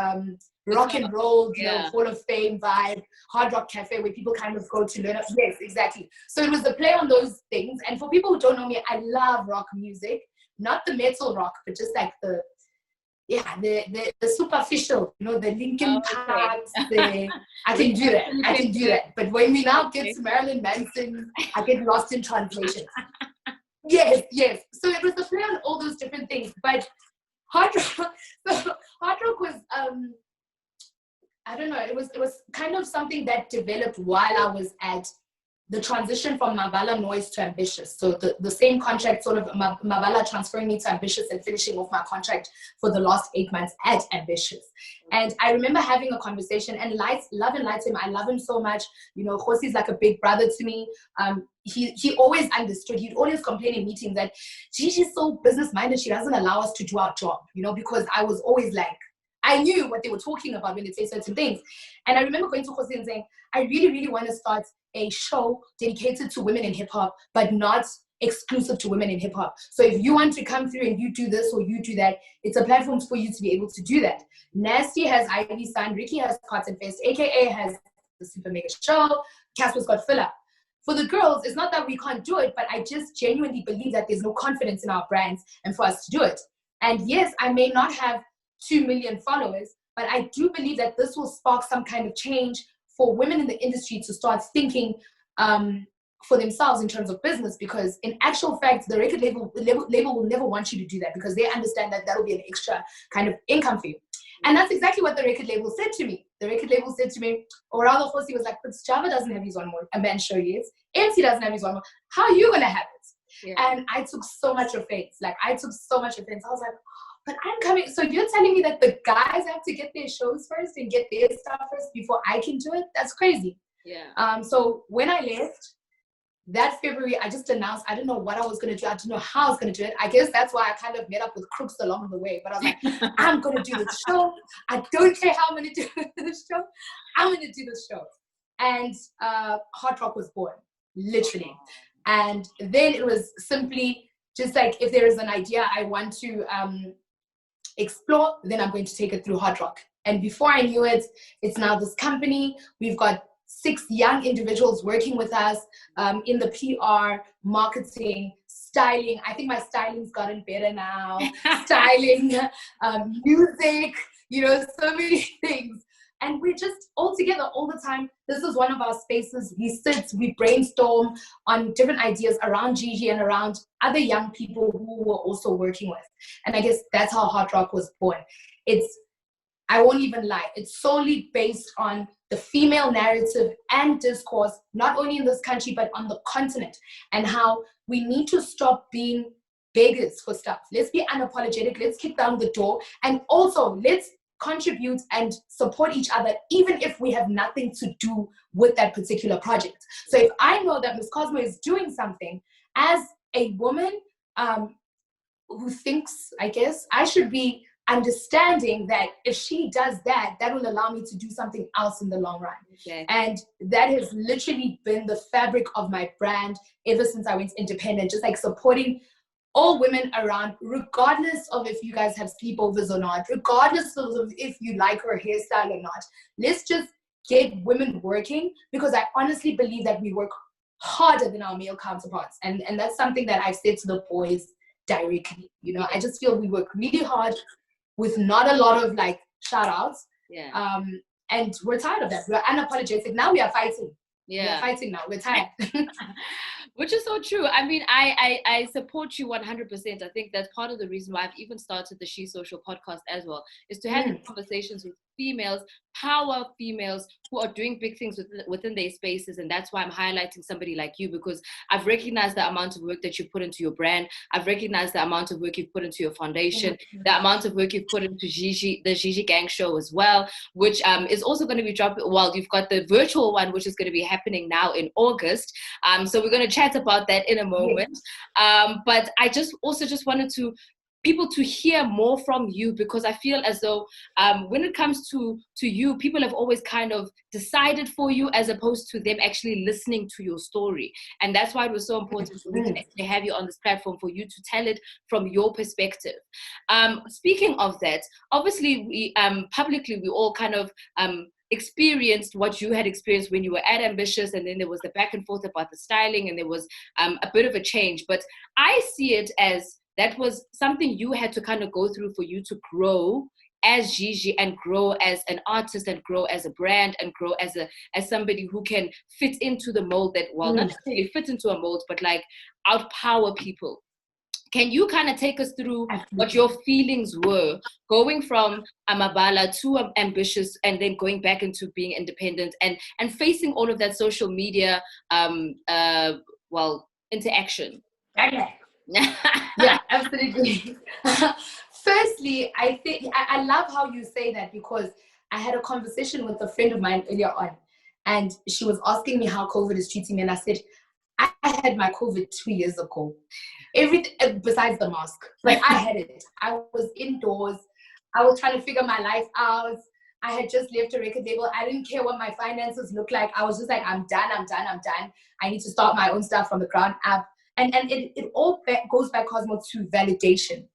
rock and roll, you know, Hall of Fame vibe, Hard Rock Cafe, where people kind of go to learn. Yes, exactly. So it was a play on those things. And for people who don't know me, I love rock music, not the metal rock, but just like the superficial, you know, the Linkin Park. I can do that. But when we now get to Marilyn Manson, I get lost in translation. Yes. So it was a play on all those different things. But Hard Rock was I don't know, it was kind of something that developed while I was at the transition from Mavala Noise to Ambitious. So the same contract, sort of Mavala transferring me to Ambitious and finishing off my contract for the last 8 months at Ambitious. And I remember having a conversation, and love and light to him. I love him so much. You know, Josi's like a big brother to me. He always understood. He'd always complain in meetings that Gigi's so business-minded, she doesn't allow us to do our job, you know, because I was always like, I knew what they were talking about when they say certain things. And I remember going to Josi and saying, I really, really want to start a show dedicated to women in hip-hop, but not exclusive to women in hip-hop. So if you want to come through and you do this or you do that, it's a platform for you to be able to do that. Nasty has Ivy Sun, Ricky has Cotton Fest, AKA has the Super Mega Show, Casper's got Filler. For the girls, it's not that we can't do it, but I just genuinely believe that there's no confidence in our brands and for us to do it. And yes, I may not have 2 million followers, but I do believe that this will spark some kind of change for women in the industry to start thinking for themselves in terms of business, because in actual fact, the record label will never want you to do that, because they understand that that'll be an extra kind of income for you. And that's exactly what the record label said to me. The record label said to me, or rather, he was like, but Java doesn't have his one more, a man show yet. MC doesn't have his one more. How are you going to have it? Yeah. And I took so much offense. I was like, but I'm coming. So you're telling me that the guys have to get their shows first and get their stuff first before I can do it? That's crazy. Yeah. So when I left, that February, I just announced, I didn't know what I was going to do. I didn't know how I was going to do it. I guess that's why I kind of met up with crooks along the way. But I was like, I'm going to do the show. I don't care how I'm going to do this show. I'm going to do this show. And Hard Rock was born, literally. And then it was simply just like, if there is an idea I want to explore, then I'm going to take it through Hard Rock. And before I knew it, it's now this company. We've got 6 young individuals working with us in the PR, marketing, styling. I think my styling's gotten better now. Styling, music, so many things. And we're just all together all the time. This is one of our spaces. We sit, we brainstorm on different ideas around Gigi and around other young people who we're also working with. And I guess that's how Hard Rock was born. I won't even lie, it's solely based on the female narrative and discourse, not only in this country, but on the continent, and how we need to stop being beggars for stuff. Let's be unapologetic, let's kick down the door, and also let's contribute and support each other, even if we have nothing to do with that particular project. So if I know that Miss Cosmo is doing something, as a woman who thinks, I guess, I should be understanding that if she does that, that will allow me to do something else in the long run. Okay. And that has literally been the fabric of my brand ever since I went independent, just like supporting all women around, regardless of if you guys have sleepovers or not, regardless of if you like her hairstyle or not. Let's just get women working, because I honestly believe that we work harder than our male counterparts. And that's something that I've said to the boys directly. I just feel we work really hard with not a lot of shout outs. Yeah. And we're tired of that. We're unapologetic. Now we are fighting. Yeah. We're fighting now. We're tired. Which is so true. I mean, I support you 100%. I think that's part of the reason why I've even started the She Social podcast as well, is to have conversations with females, power females who are doing big things within their spaces. And that's why I'm highlighting somebody like you, because I've recognized the amount of work that you put into your brand. I've recognized the amount of work you've put into your foundation, the amount of work you've put into the Gigi Gang show as well, which is also going to be dropping. Well, you've got the virtual one, which is going to be happening now in August. So we're going to chat about that in a moment. But I just wanted people to hear more from you, because I feel as though when it comes to you, people have always kind of decided for you as opposed to them actually listening to your story. And that's why it was so important for me to actually have you on this platform, for you to tell it from your perspective. Speaking of that, obviously we publicly we all kind of experienced what you had experienced when you were at Ambitious, and then there was the back and forth about the styling, and there was a bit of a change. But I see it as that was something you had to kind of go through for you to grow as Gigi, and grow as an artist, and grow as a brand, and grow as somebody who can fit into the mold that, well, not necessarily fit into a mold, but outpower people. Can you kind of take us through what your feelings were going from Amabala to Ambitious, and then going back into being independent, and facing all of that social media interaction? Okay. Yeah, absolutely. Firstly, I think I love how you say that, because I had a conversation with a friend of mine earlier on, and she was asking me how COVID is treating me, and I said, I had my COVID 2 years ago. Everything besides the mask, I had it. I was indoors. I was trying to figure my life out. I had just left a record label. I didn't care what my finances looked like. I was just like, I'm done. I need to start my own stuff from the ground up. And it all goes back, Cosmo, to validation.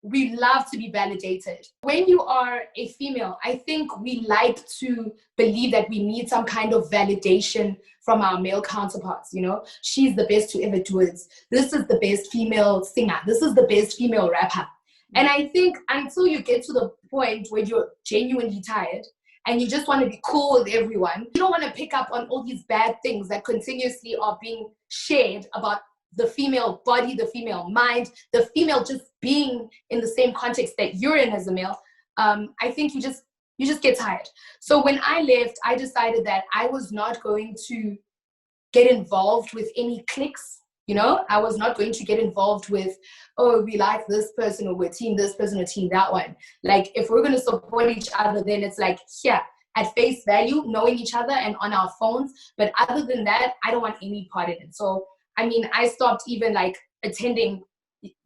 We love to be validated. When you are a female, I think we like to believe that we need some kind of validation from our male counterparts. She's the best to ever do it. This is the best female singer. This is the best female rapper. And I think until you get to the point where you're genuinely tired and you just want to be cool with everyone. You don't want to pick up on all these bad things that continuously are being shared about the female body, the female mind, the female just being in the same context that you're in as a male. I think you just get tired. So when I left, I decided that I was not going to get involved with any cliques. You know, I was not going to get involved with, oh, we like this person, or we're team this person or team that one. Like, if we're going to support each other, then it's like, here, at face value, knowing each other and on our phones. But other than that, I don't want any part in it. So, I mean, I stopped even like attending,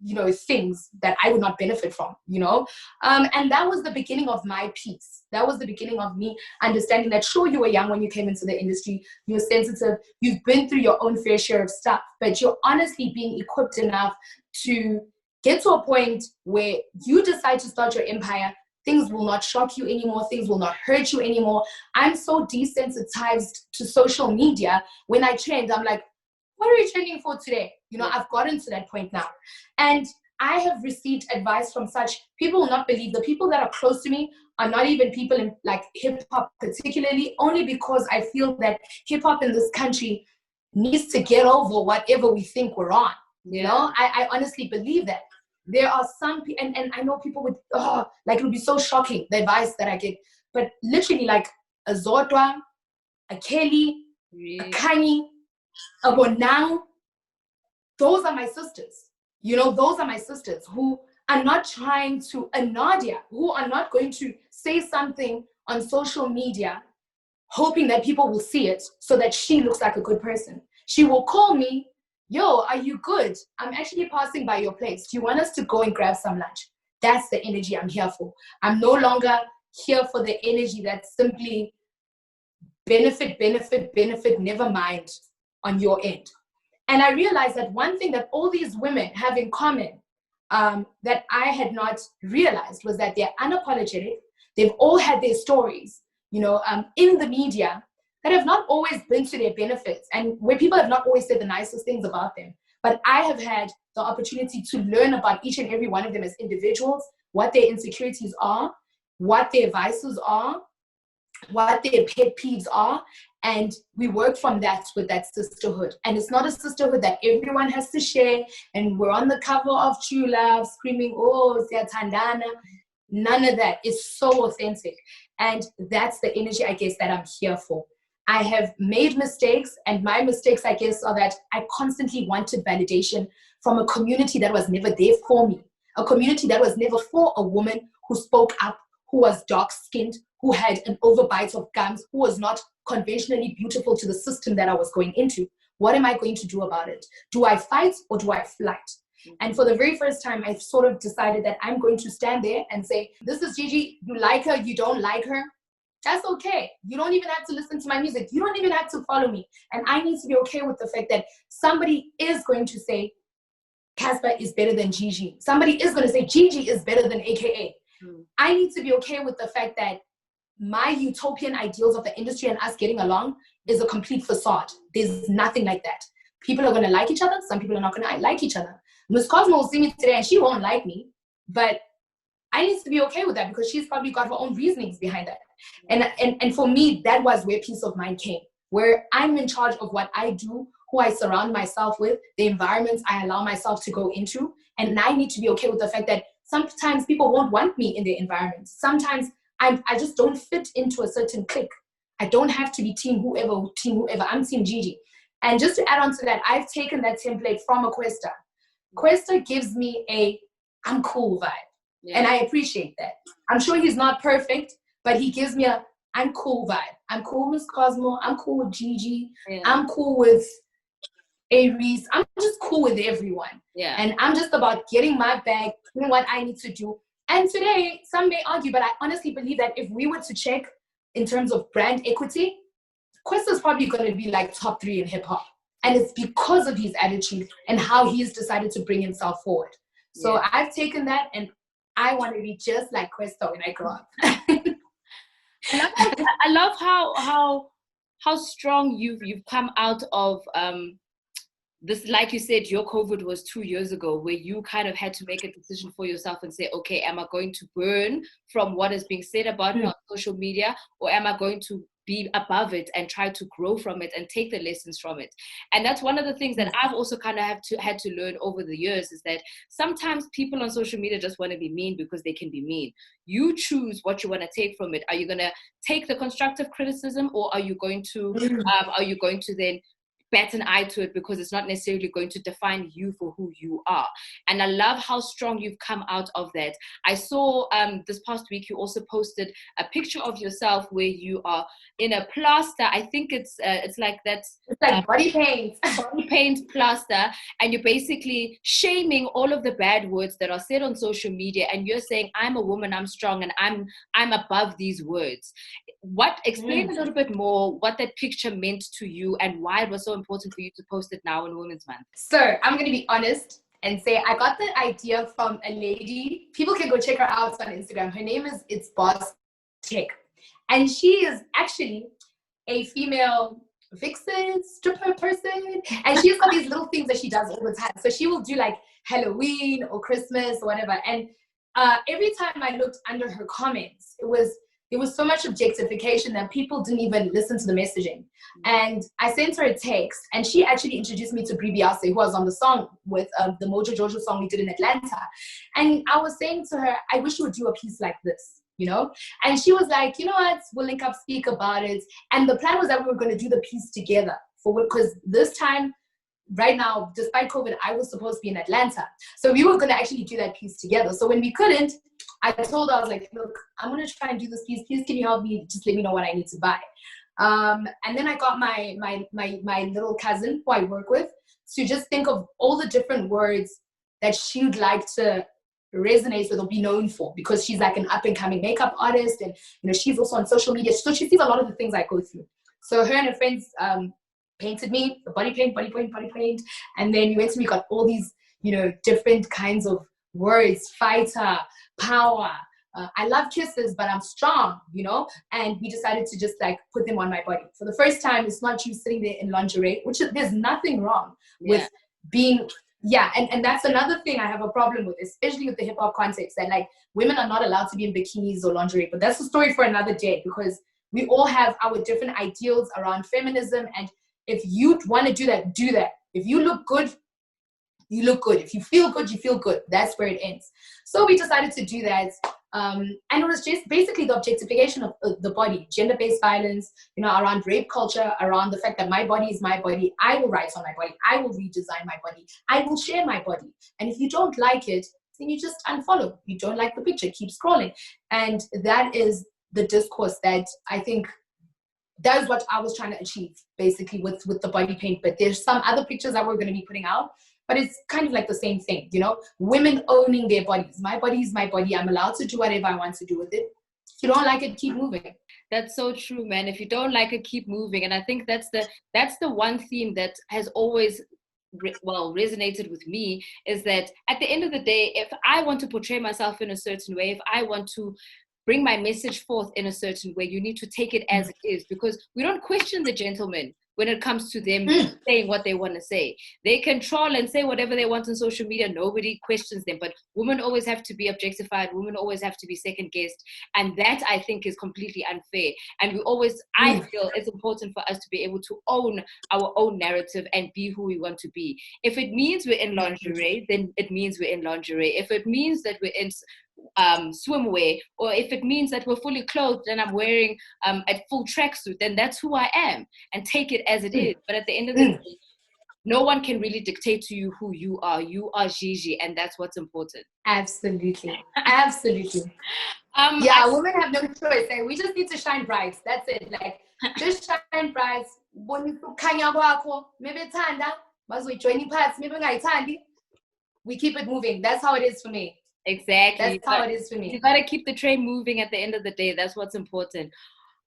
you know, things that I would not benefit from, you know. And that was the beginning of my peace. That was the beginning of me understanding that, sure, you were young when you came into the industry, you're sensitive, you've been through your own fair share of stuff, but you're honestly being equipped enough to get to a point where you decide to start your empire. Things will not shock you anymore. Things will not hurt you anymore. I'm so desensitized to social media. When I trend, I'm like, what are you trending for today? You know, I've gotten to that point now. And I have received advice from such people will not believe. The people that are close to me are not even people in like hip hop particularly, only because I feel that hip hop in this country needs to get over whatever we think we're on. You know, I honestly believe that. There are some people, and I know people would, like, it would be so shocking, the advice that I get. But literally, like, a Zodwa, a Kelly, a Kanye, a Bonang, those are my sisters. You know, those are my sisters who are not trying to, a Nadia, who are not going to say something on social media hoping that people will see it so that she looks like a good person. She will call me, yo, are you good? I'm actually passing by your place. Do you want us to go and grab some lunch? That's the energy I'm here for. I'm no longer here for the energy that's simply benefit, never mind on your end. And I realized that one thing that all these women have in common that I had not realized was that they're unapologetic. They've all had their stories, you know, in the media that have not always been to their benefits, and where people have not always said the nicest things about them. But I have had the opportunity to learn about each and every one of them as individuals, what their insecurities are, what their vices are, what their pet peeves are, and we work from that with that sisterhood. And it's not a sisterhood that everyone has to share, and we're on the cover of True Love screaming, oh, Tandana. None of that. It's so authentic. And that's the energy, I guess, that I'm here for. I have made mistakes, and my mistakes, I guess, are that I constantly wanted validation from a community that was never there for me, a community that was never for a woman who spoke up, who was dark-skinned, who had an overbite of gums, who was not conventionally beautiful to the system that I was going into. What am I going to do about it? Do I fight or do I flight? And for the very first time, I sort of decided that I'm going to stand there and say, this is Gigi, you like her, you don't like her. That's okay. You don't even have to listen to my music. You don't even have to follow me. And I need to be okay with the fact that somebody is going to say, Casper is better than Gigi. Somebody is going to say, Gigi is better than AKA. I need to be okay with the fact that my utopian ideals of the industry and us getting along is a complete facade. There's nothing like that. People are going to like each other. Some people are not going to like each other. Miss Cosmo will see me today and she won't like me. But I need to be okay with that because she's probably got her own reasonings behind that. And for me, that was where peace of mind came, where I'm in charge of what I do, who I surround myself with, the environments I allow myself to go into. And I need to be okay with the fact that sometimes people won't want me in their environments. Sometimes I just don't fit into a certain clique. I don't have to be team whoever. I'm team Gigi. And just to add on to that, I've taken that template from a Questa. Questa gives me a I'm cool vibe. Yeah. And I appreciate that. I'm sure he's not perfect, but he gives me a I'm cool vibe. I'm cool with Cosmo. I'm cool with Gigi. Yeah. I'm cool with Aries. I'm just cool with everyone. Yeah. And I'm just about getting my bag, doing what I need to do. And today, some may argue, but I honestly believe that if we were to check in terms of brand equity, Quest is probably going to be like top 3 in hip hop. And it's because of his attitude and how he's decided to bring himself forward. So yeah. I've taken that and I want to be just like Questa when I grow up. I love how strong you've come out of this, like you said, your COVID was 2 years ago, where you kind of had to make a decision for yourself and say, okay, am I going to burn from what is being said about me on social media, or am I going to be above it and try to grow from it and take the lessons from it? And that's one of the things that I've also kind of had to learn over the years, is that sometimes people on social media just want to be mean because they can be mean. You choose what you want to take from it. Are you going to take the constructive criticism, or are you going to then bat an eye to it, because it's not necessarily going to define you for who you are? And I love how strong you've come out of that. I saw this past week you also posted a picture of yourself where you are in a plaster. I think it's like that's it's like body paint. Body paint plaster, and you're basically shaming all of the bad words that are said on social media, and you're saying, I'm a woman, I'm strong, and I'm above these words. Explain a little bit more what that picture meant to you and why it was so important for you to post it now in Women's Month. So I'm going to be honest and say I got that idea from a lady. People can go check her out on Instagram. Her name is It's Boss Chick. And she is actually a female vixen, stripper person. And she's got these little things that she does all the time. So she will do like Halloween or Christmas or whatever. And every time I looked under her comments, there was so much objectification that people didn't even listen to the messaging. And I sent her a text, and she actually introduced me to Brie Biase, who was on the song with the Mojo Jojo song we did in Atlanta. And I was saying to her, I wish you would do a piece like this, you know? And she was like, you know what, we'll link up, speak about it. And the plan was that we were going to do the piece together, because this time, right now, despite COVID, I was supposed to be in Atlanta. So we were going to actually do that piece together. So when we couldn't, I told her, I was like, look, I'm going to try and do this piece. Please, can you help me? Just let me know what I need to buy. And then I got my little cousin who I work with to just think of all the different words that she would like to resonate with or be known for, because she's like an up and coming makeup artist, and you know, she's also on social media, so she sees a lot of the things I go through. So her and her friends painted me the body paint, and then we went and we got all these, you know, different kinds of words: fighter, power, I love kisses, but I'm strong, you know. And we decided to just like put them on my body for the first time. It's not you sitting there in lingerie, which there's nothing wrong with being. Yeah, and that's another thing I have a problem with, especially with the hip hop context, that like women are not allowed to be in bikinis or lingerie. But that's a story for another day, because we all have our different ideals around feminism. And if you want to do that, do that. If you look good, you look good. If you feel good, you feel good. That's where it ends. So we decided to do that. And it was just basically the objectification of the body, gender-based violence, you know, around rape culture, around the fact that my body is my body. I will write on my body. I will redesign my body. I will share my body. And if you don't like it, then you just unfollow. You don't like the picture, keep scrolling. And that is the discourse that I think that is what I was trying to achieve, basically, with the body paint. But there's some other pictures that we're going to be putting out. But it's kind of like the same thing, you know, women owning their bodies. My body is my body. I'm allowed to do whatever I want to do with it. If you don't like it, keep moving. That's so true, man. If you don't like it, keep moving. And I think that's the one theme that has always resonated with me, is that at the end of the day, if I want to portray myself in a certain way, if I want to bring my message forth in a certain way, you need to take it as it is, because we don't question the gentleman when it comes to them saying what they want to say. They can troll and say whatever they want on social media. Nobody questions them. But women always have to be objectified. Women always have to be second guessed. And that, I think, is completely unfair. And I feel it's important for us to be able to own our own narrative and be who we want to be. If it means we're in lingerie, then it means we're in lingerie. If it means that we're in swimwear, or if it means that we're fully clothed and I'm wearing a full tracksuit, then that's who I am, and take it as it is. But at the end of the day, no one can really dictate to you who you are. You are Gigi, and that's what's important. Absolutely. Women have no choice. Like, we just need to shine bright. That's it. Like, just shine bright. We keep it moving. That's how it is for me. Exactly. That's how it is for me. You got to keep the train moving at the end of the day. That's what's important.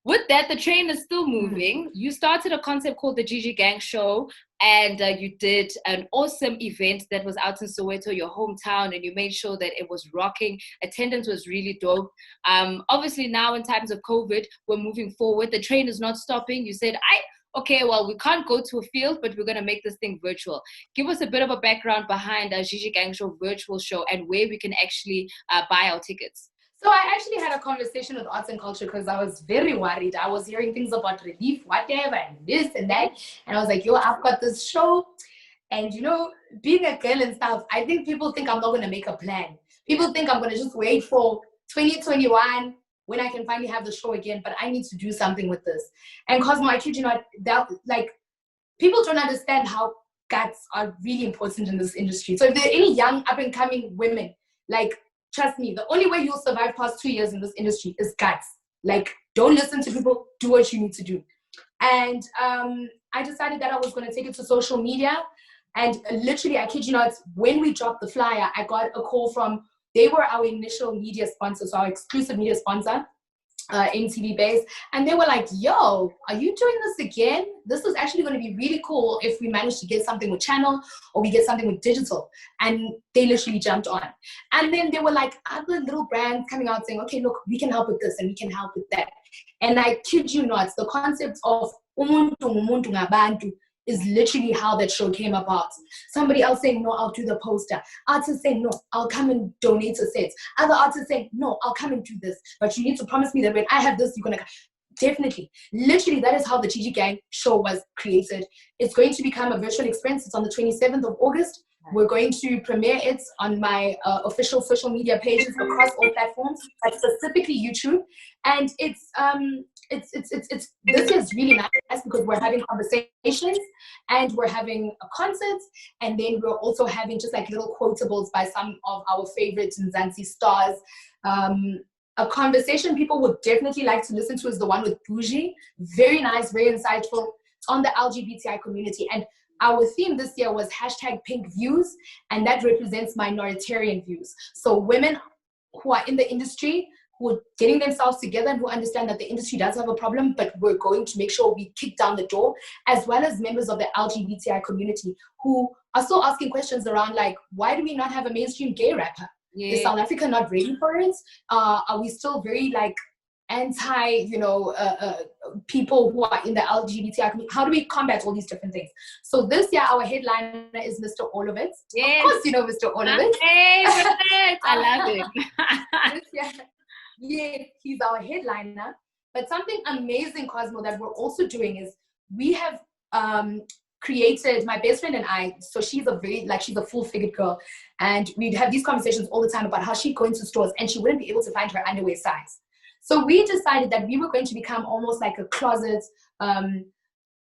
With that, the train is still moving. You started a concept called the Gigi Gang Show, and you did an awesome event that was out in Soweto, your hometown, and you made sure that it was rocking. Attendance was really dope. Obviously, now in times of COVID, we're moving forward. The train is not stopping. You said, okay, well, we can't go to a field, but we're going to make this thing virtual. Give us a bit of a background behind our Gigi Gang Show virtual show and where we can actually buy our tickets. So I actually had a conversation with Arts and Culture because I was very worried. I was hearing things about relief, whatever, and this and that. And I was like, yo, I've got this show. And, you know, being a girl and stuff, I think people think I'm not going to make a plan. People think I'm going to just wait for 2021 when I can finally have the show again. But I need to do something with this. And Cosmo, I kid you not, that, like, people don't understand how guts are really important in this industry. So if there are any young up-and-coming women, like, trust me, the only way you'll survive past 2 years in this industry is guts. Like, don't listen to people, do what you need to do. And I decided that I was going to take it to social media. And literally, I kid you not, when we dropped the flyer, I got a call from, they were our initial media sponsor, so our exclusive media sponsor, MTV Base. And they were like, yo, are you doing this again? This is actually going to be really cool if we manage to get something with channel or we get something with digital. And they literally jumped on. And then there were like other little brands coming out saying, okay, look, we can help with this and we can help with that. And I kid you not, the concept of umuntu ngumuntu ngabantu is literally how that show came about. Somebody else saying, no, I'll do the poster. Artists saying, no, I'll come and donate a set. Other artists saying, no, I'll come and do this. But you need to promise me that when I have this, you're going to... Definitely. Literally, that is how the Gigi Gang show was created. It's going to become a virtual experience. It's on the 27th of August. We're going to premiere it on my official social media pages across all platforms, but specifically YouTube. And it's this is really nice because we're having conversations and we're having concerts, and then we're also having just like little quotables by some of our favorite Mzansi stars. A conversation people would definitely like to listen to is the one with Bougie. Very nice, very insightful. It's on the LGBTI community. And our theme this year was #PinkViews, and that represents minoritarian views. So women who are in the industry, who are getting themselves together and who understand that the industry does have a problem, but we're going to make sure we kick down the door, as well as members of the LGBTI community who are still asking questions around like, why do we not have a mainstream gay rapper? Yeah. Is South Africa not ready for it? Are we still very like anti, you know, people who are in the LGBTI community? How do we combat all these different things? So this year, our headliner is Mr. All of It. Yes. Of course, you know Mr. All of It. Hey, I love it. This year, yeah, he's our headliner. But something amazing, Cosmo, that we're also doing is we have created, my best friend and I, so she's a very, like, she's a full-figured girl, and we'd have these conversations all the time about how she'd go into stores and she wouldn't be able to find her underwear size. So we decided that we were going to become almost like a closet,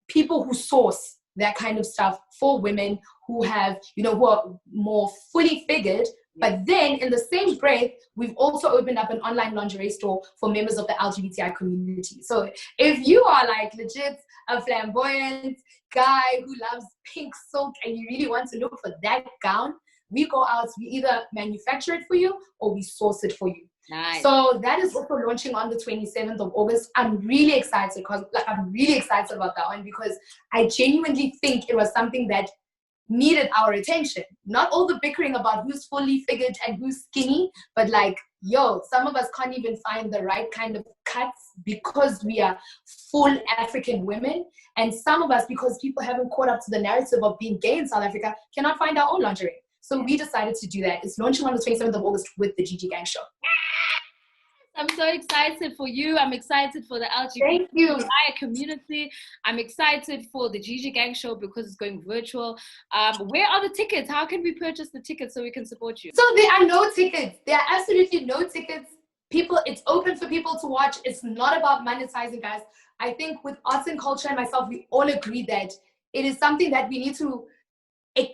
people who source that kind of stuff for women who have, you know, who are more fully figured. But then in the same breath, we've also opened up an online lingerie store for members of the LGBTI community. So if you are like legit a flamboyant guy who loves pink silk and you really want to look for that gown, we go out, we either manufacture it for you or we source it for you. Nice. So that is also launching on the 27th of August. I'm really excited because I'm really excited about that one because I genuinely think it was something that needed our attention. Not all the bickering about who's fully figured and who's skinny, but like, yo, some of us can't even find the right kind of cuts because we are full African women. And some of us, because people haven't caught up to the narrative of being gay in South Africa, cannot find our own lingerie. So we decided to do that. It's launching on the 27th of August with the Gigi Gang Show. I'm so excited for you. I'm excited for the LGBTI community. I'm excited for the Gigi Gang Show because it's going virtual. Where are the tickets? How can we purchase the tickets so we can support you? So there are no tickets. There are absolutely no tickets. People, it's open for people to watch. It's not about monetizing, guys. I think with Arts and Culture and myself, we all agree that it is something that we need to,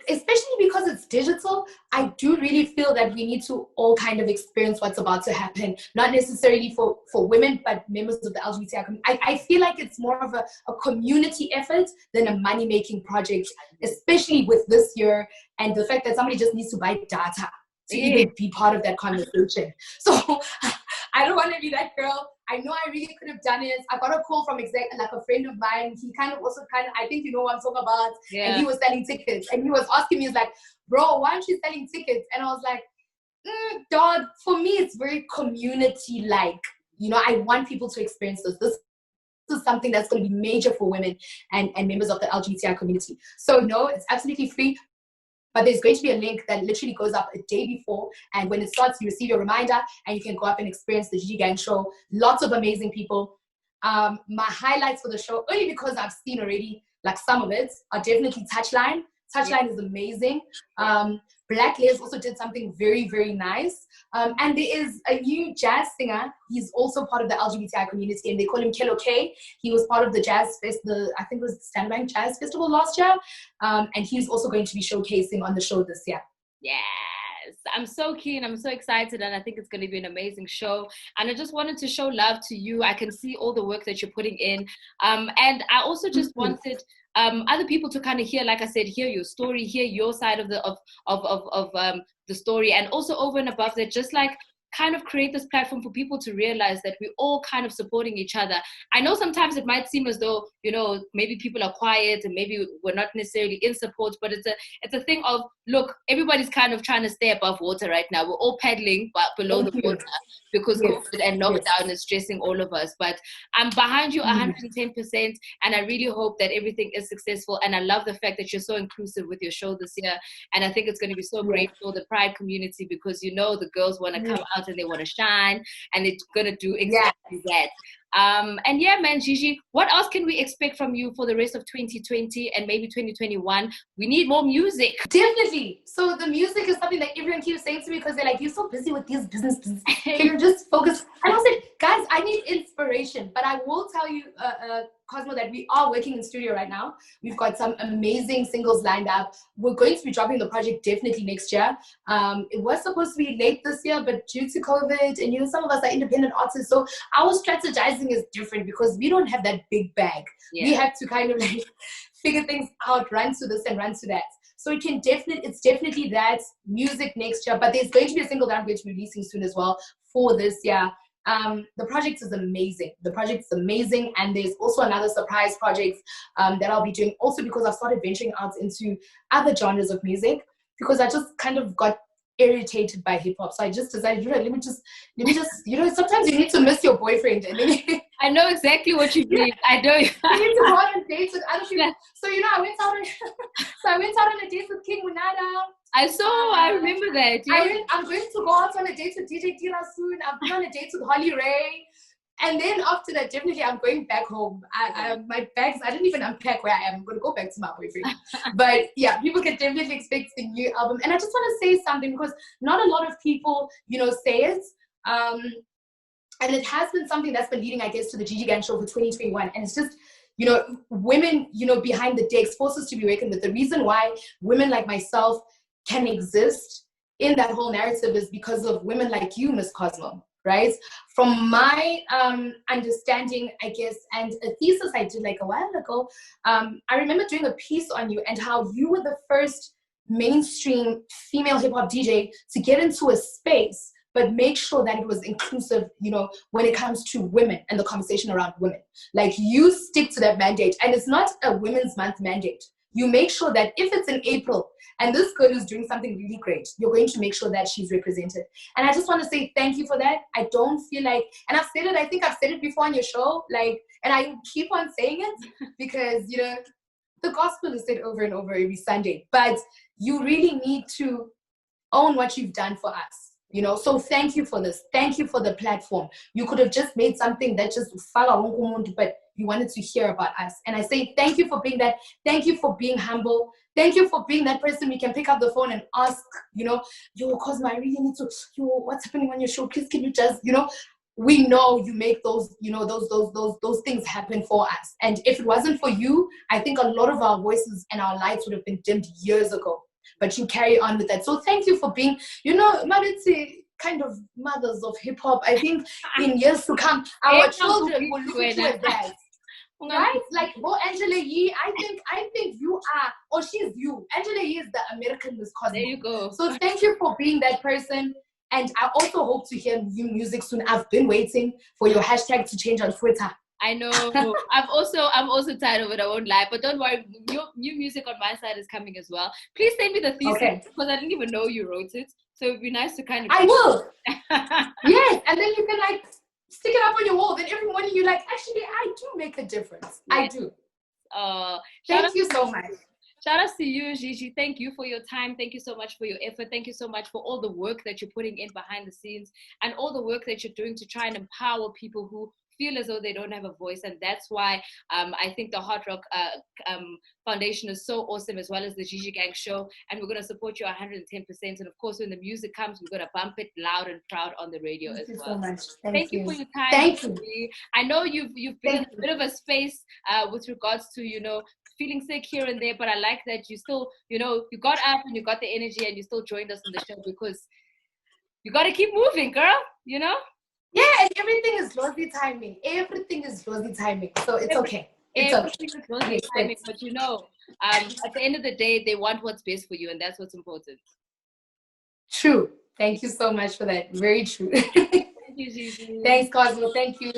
especially because it's digital, I do really feel that we need to all kind of experience what's about to happen, not necessarily for women, but members of the LGBTI community. I feel like it's more of a community effort than a money-making project, especially with this year and the fact that somebody just needs to buy data to even be part of that conversation. So I don't want to be that girl. I know I really could have done it. I got a call from like a friend of mine. He I think you know what I'm talking about. Yeah. And he was selling tickets. And he was asking me, he's like, bro, why aren't you selling tickets? And I was like, dog, for me, it's very community-like. You know, I want people to experience this. This is something that's going to be major for women and members of the LGBTI community. So no, it's absolutely free. But there's going to be a link that literally goes up a day before. And when it starts, you receive your reminder and you can go up and experience the Gigi Gang show. Lots of amazing people. My highlights for the show, only because I've seen already, like some of it, are definitely Touchline. Touchline is amazing. Black Les also did something very, very nice. And there is a new jazz singer. He's also part of the LGBTI community, and they call him Kelo K. He was part of the Jazz Fest, I think it was the Standbank Jazz Festival last year. And he's also going to be showcasing on the show this year. Yes, I'm so keen. I'm so excited, and I think it's going to be an amazing show. And I just wanted to show love to you. I can see all the work that you're putting in. And I also just wanted other people to kind of hear, like I said, hear your story, hear your side of the story, and also over and above that, just like kind of create this platform for people to realize that we're all kind of supporting each other. I know sometimes it might seem as though, you know, maybe people are quiet and maybe we're not necessarily in support, but it's a thing of, look, everybody's kind of trying to stay above water right now. We're all paddling but below the water because COVID and lockdown is stressing all of us. But I'm behind you 110%, and I really hope that everything is successful. And I love the fact that you're so inclusive with your show this year. And I think it's going to be so great for the Pride community, because, you know, the girls want to come out and they want to shine, and it's going to do exactly that. And yeah, man, Gigi, what else can we expect from you for the rest of 2020 and maybe 2021? We need more music. Definitely. So the music is something that everyone keeps saying to me, because they're like, you're so busy with these businesses. Can you just focus? And I said, guys, I need inspiration. But I will tell you, Cosmo, that we are working in studio right now. We've got some amazing singles lined up. We're going to be dropping the project definitely next year. It was supposed to be late this year, but due to COVID, and you know, some of us are independent artists, so our strategizing is different because we don't have that big bag. We have to kind of like figure things out, run to this and run to that. So it's definitely that music next year, but there's going to be a single that I'm going to be releasing soon as well for this year. The project is amazing. And there's also another surprise project that I'll be doing, also because I've started venturing out into other genres of music, because I just kind of got irritated by hip hop. So I just decided, let me just, you know, sometimes you need to miss your boyfriend. And then I know exactly what you mean. I know. You need to go out on dates with other people. So, you know, I went out on a date with King Munada. I remember that. Yeah. I'm going to go out on a date with DJ Tila soon. I've been on a date with Holly Ray. And then after that, definitely I'm going back home. My bags, I didn't even unpack where I am. I'm going to go back to my boyfriend. But yeah, people can definitely expect the new album. And I just want to say something, because not a lot of people, you know, say it. And it has been something that's been leading, I guess, to the Gigi Gang show for 2021. And it's just, you know, women, you know, behind the decks, forces to be reckoned with. The reason why women like myself can exist in that whole narrative is because of women like you, Miss Cosmo, right? From my understanding, I guess, and a thesis I did like a while ago, I remember doing a piece on you and how you were the first mainstream female hip-hop DJ to get into a space, but make sure that it was inclusive, you know, when it comes to women and the conversation around women. Like, you stick to that mandate, and it's not a Women's Month mandate. You make sure that if it's in April and this girl is doing something really great, you're going to make sure that she's represented. And I just want to say thank you for that. I don't feel like, and I've said it, I think I've said it before on your show, like, and I keep on saying it because, you know, the gospel is said over and over every Sunday, but you really need to own what you've done for us. You know, so thank you for this. Thank you for the platform. You could have just made something that just but you wanted to hear about us. And I say thank you for being that. Thank you for being humble. Thank you for being that person we can pick up the phone and ask, you know, yo, Cosmo, I really need to, yo, what's happening on your show? Please, can you just, you know, we know you make those, you know, those things happen for us. And if it wasn't for you, I think a lot of our voices and our lights would have been dimmed years ago. But you carry on with that. So thank you for being, you know, Maritzi, kind of mothers of hip hop. I think in years to come, our children will look at you as that. Right? Like, well, Angela Yee, I think you are, or she's you. Angela Yee is the American Miss Cosmo. There you go. So thank you for being that person. And I also hope to hear new music soon. I've been waiting for your hashtag to change on Twitter. I know. I'm also tired of it, I won't lie. But don't worry, new music on my side is coming as well. Please send me the thesis, because I didn't even know you wrote it. So it'd be nice to kind of... I will. Yes, and then you can like stick it up on your wall. Then every morning you're like, actually, I do make a difference. Yeah. I do. Thank you so much. Shout out to you, Gigi. Thank you for your time. Thank you so much for your effort. Thank you so much for all the work that you're putting in behind the scenes and all the work that you're doing to try and empower people who feel as though they don't have a voice. And that's why I think the Hard Rock Foundation is so awesome, as well as the Gigi Gang Show. And we're going to support you 110%. And of course, when the music comes, we're going to bump it loud and proud on the radio as well. Thank you so much. Thank you for your time. Thank you. I know you've been in a bit of a space with regards to, you know, feeling sick here and there, but I like that you still, you know, you got up and you got the energy and you still joined us on the show, because you got to keep moving, girl, you know? Yeah, and everything is rosy timing. Everything is rosy timing. So it's okay. Everything is rosy timing, but you know, at the end of the day, they want what's best for you, and that's what's important. True. Thank you so much for that. Very true. Thank you, Gigi. Thanks, Cosmo. Thank you.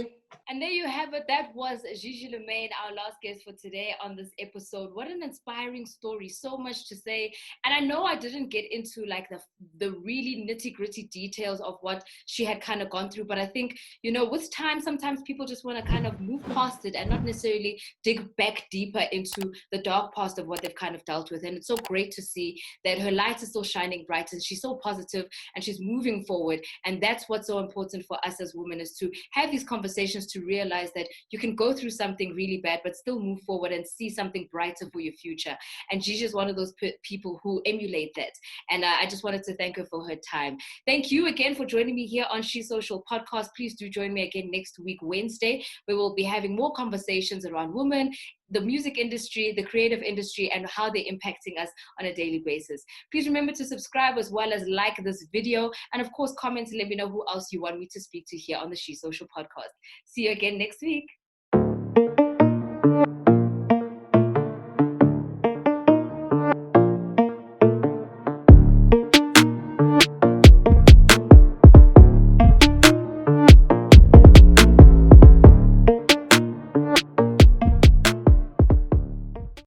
And there you have it. That was Gigi LaMayne, our last guest for today on this episode. What an inspiring story. So much to say. And I know I didn't get into like the really nitty-gritty details of what she had kind of gone through. But I think, you know, with time, sometimes people just want to kind of move past it and not necessarily dig back deeper into the dark past of what they've kind of dealt with. And it's so great to see that her light is still shining bright and she's so positive and she's moving forward. And that's what's so important for us as women, is to have these conversations, to realize that you can go through something really bad but still move forward and see something brighter for your future. And Gigi is one of those people who emulate that. And I just wanted to thank her for her time. Thank you again for joining me here on She Social Podcast. Please do join me again next week, Wednesday, where we'll be having more conversations around women, the music industry, the creative industry, and how they're impacting us on a daily basis. Please remember to subscribe as well as like this video. And of course, comment to let me know who else you want me to speak to here on the She Social Podcast. See you again next week.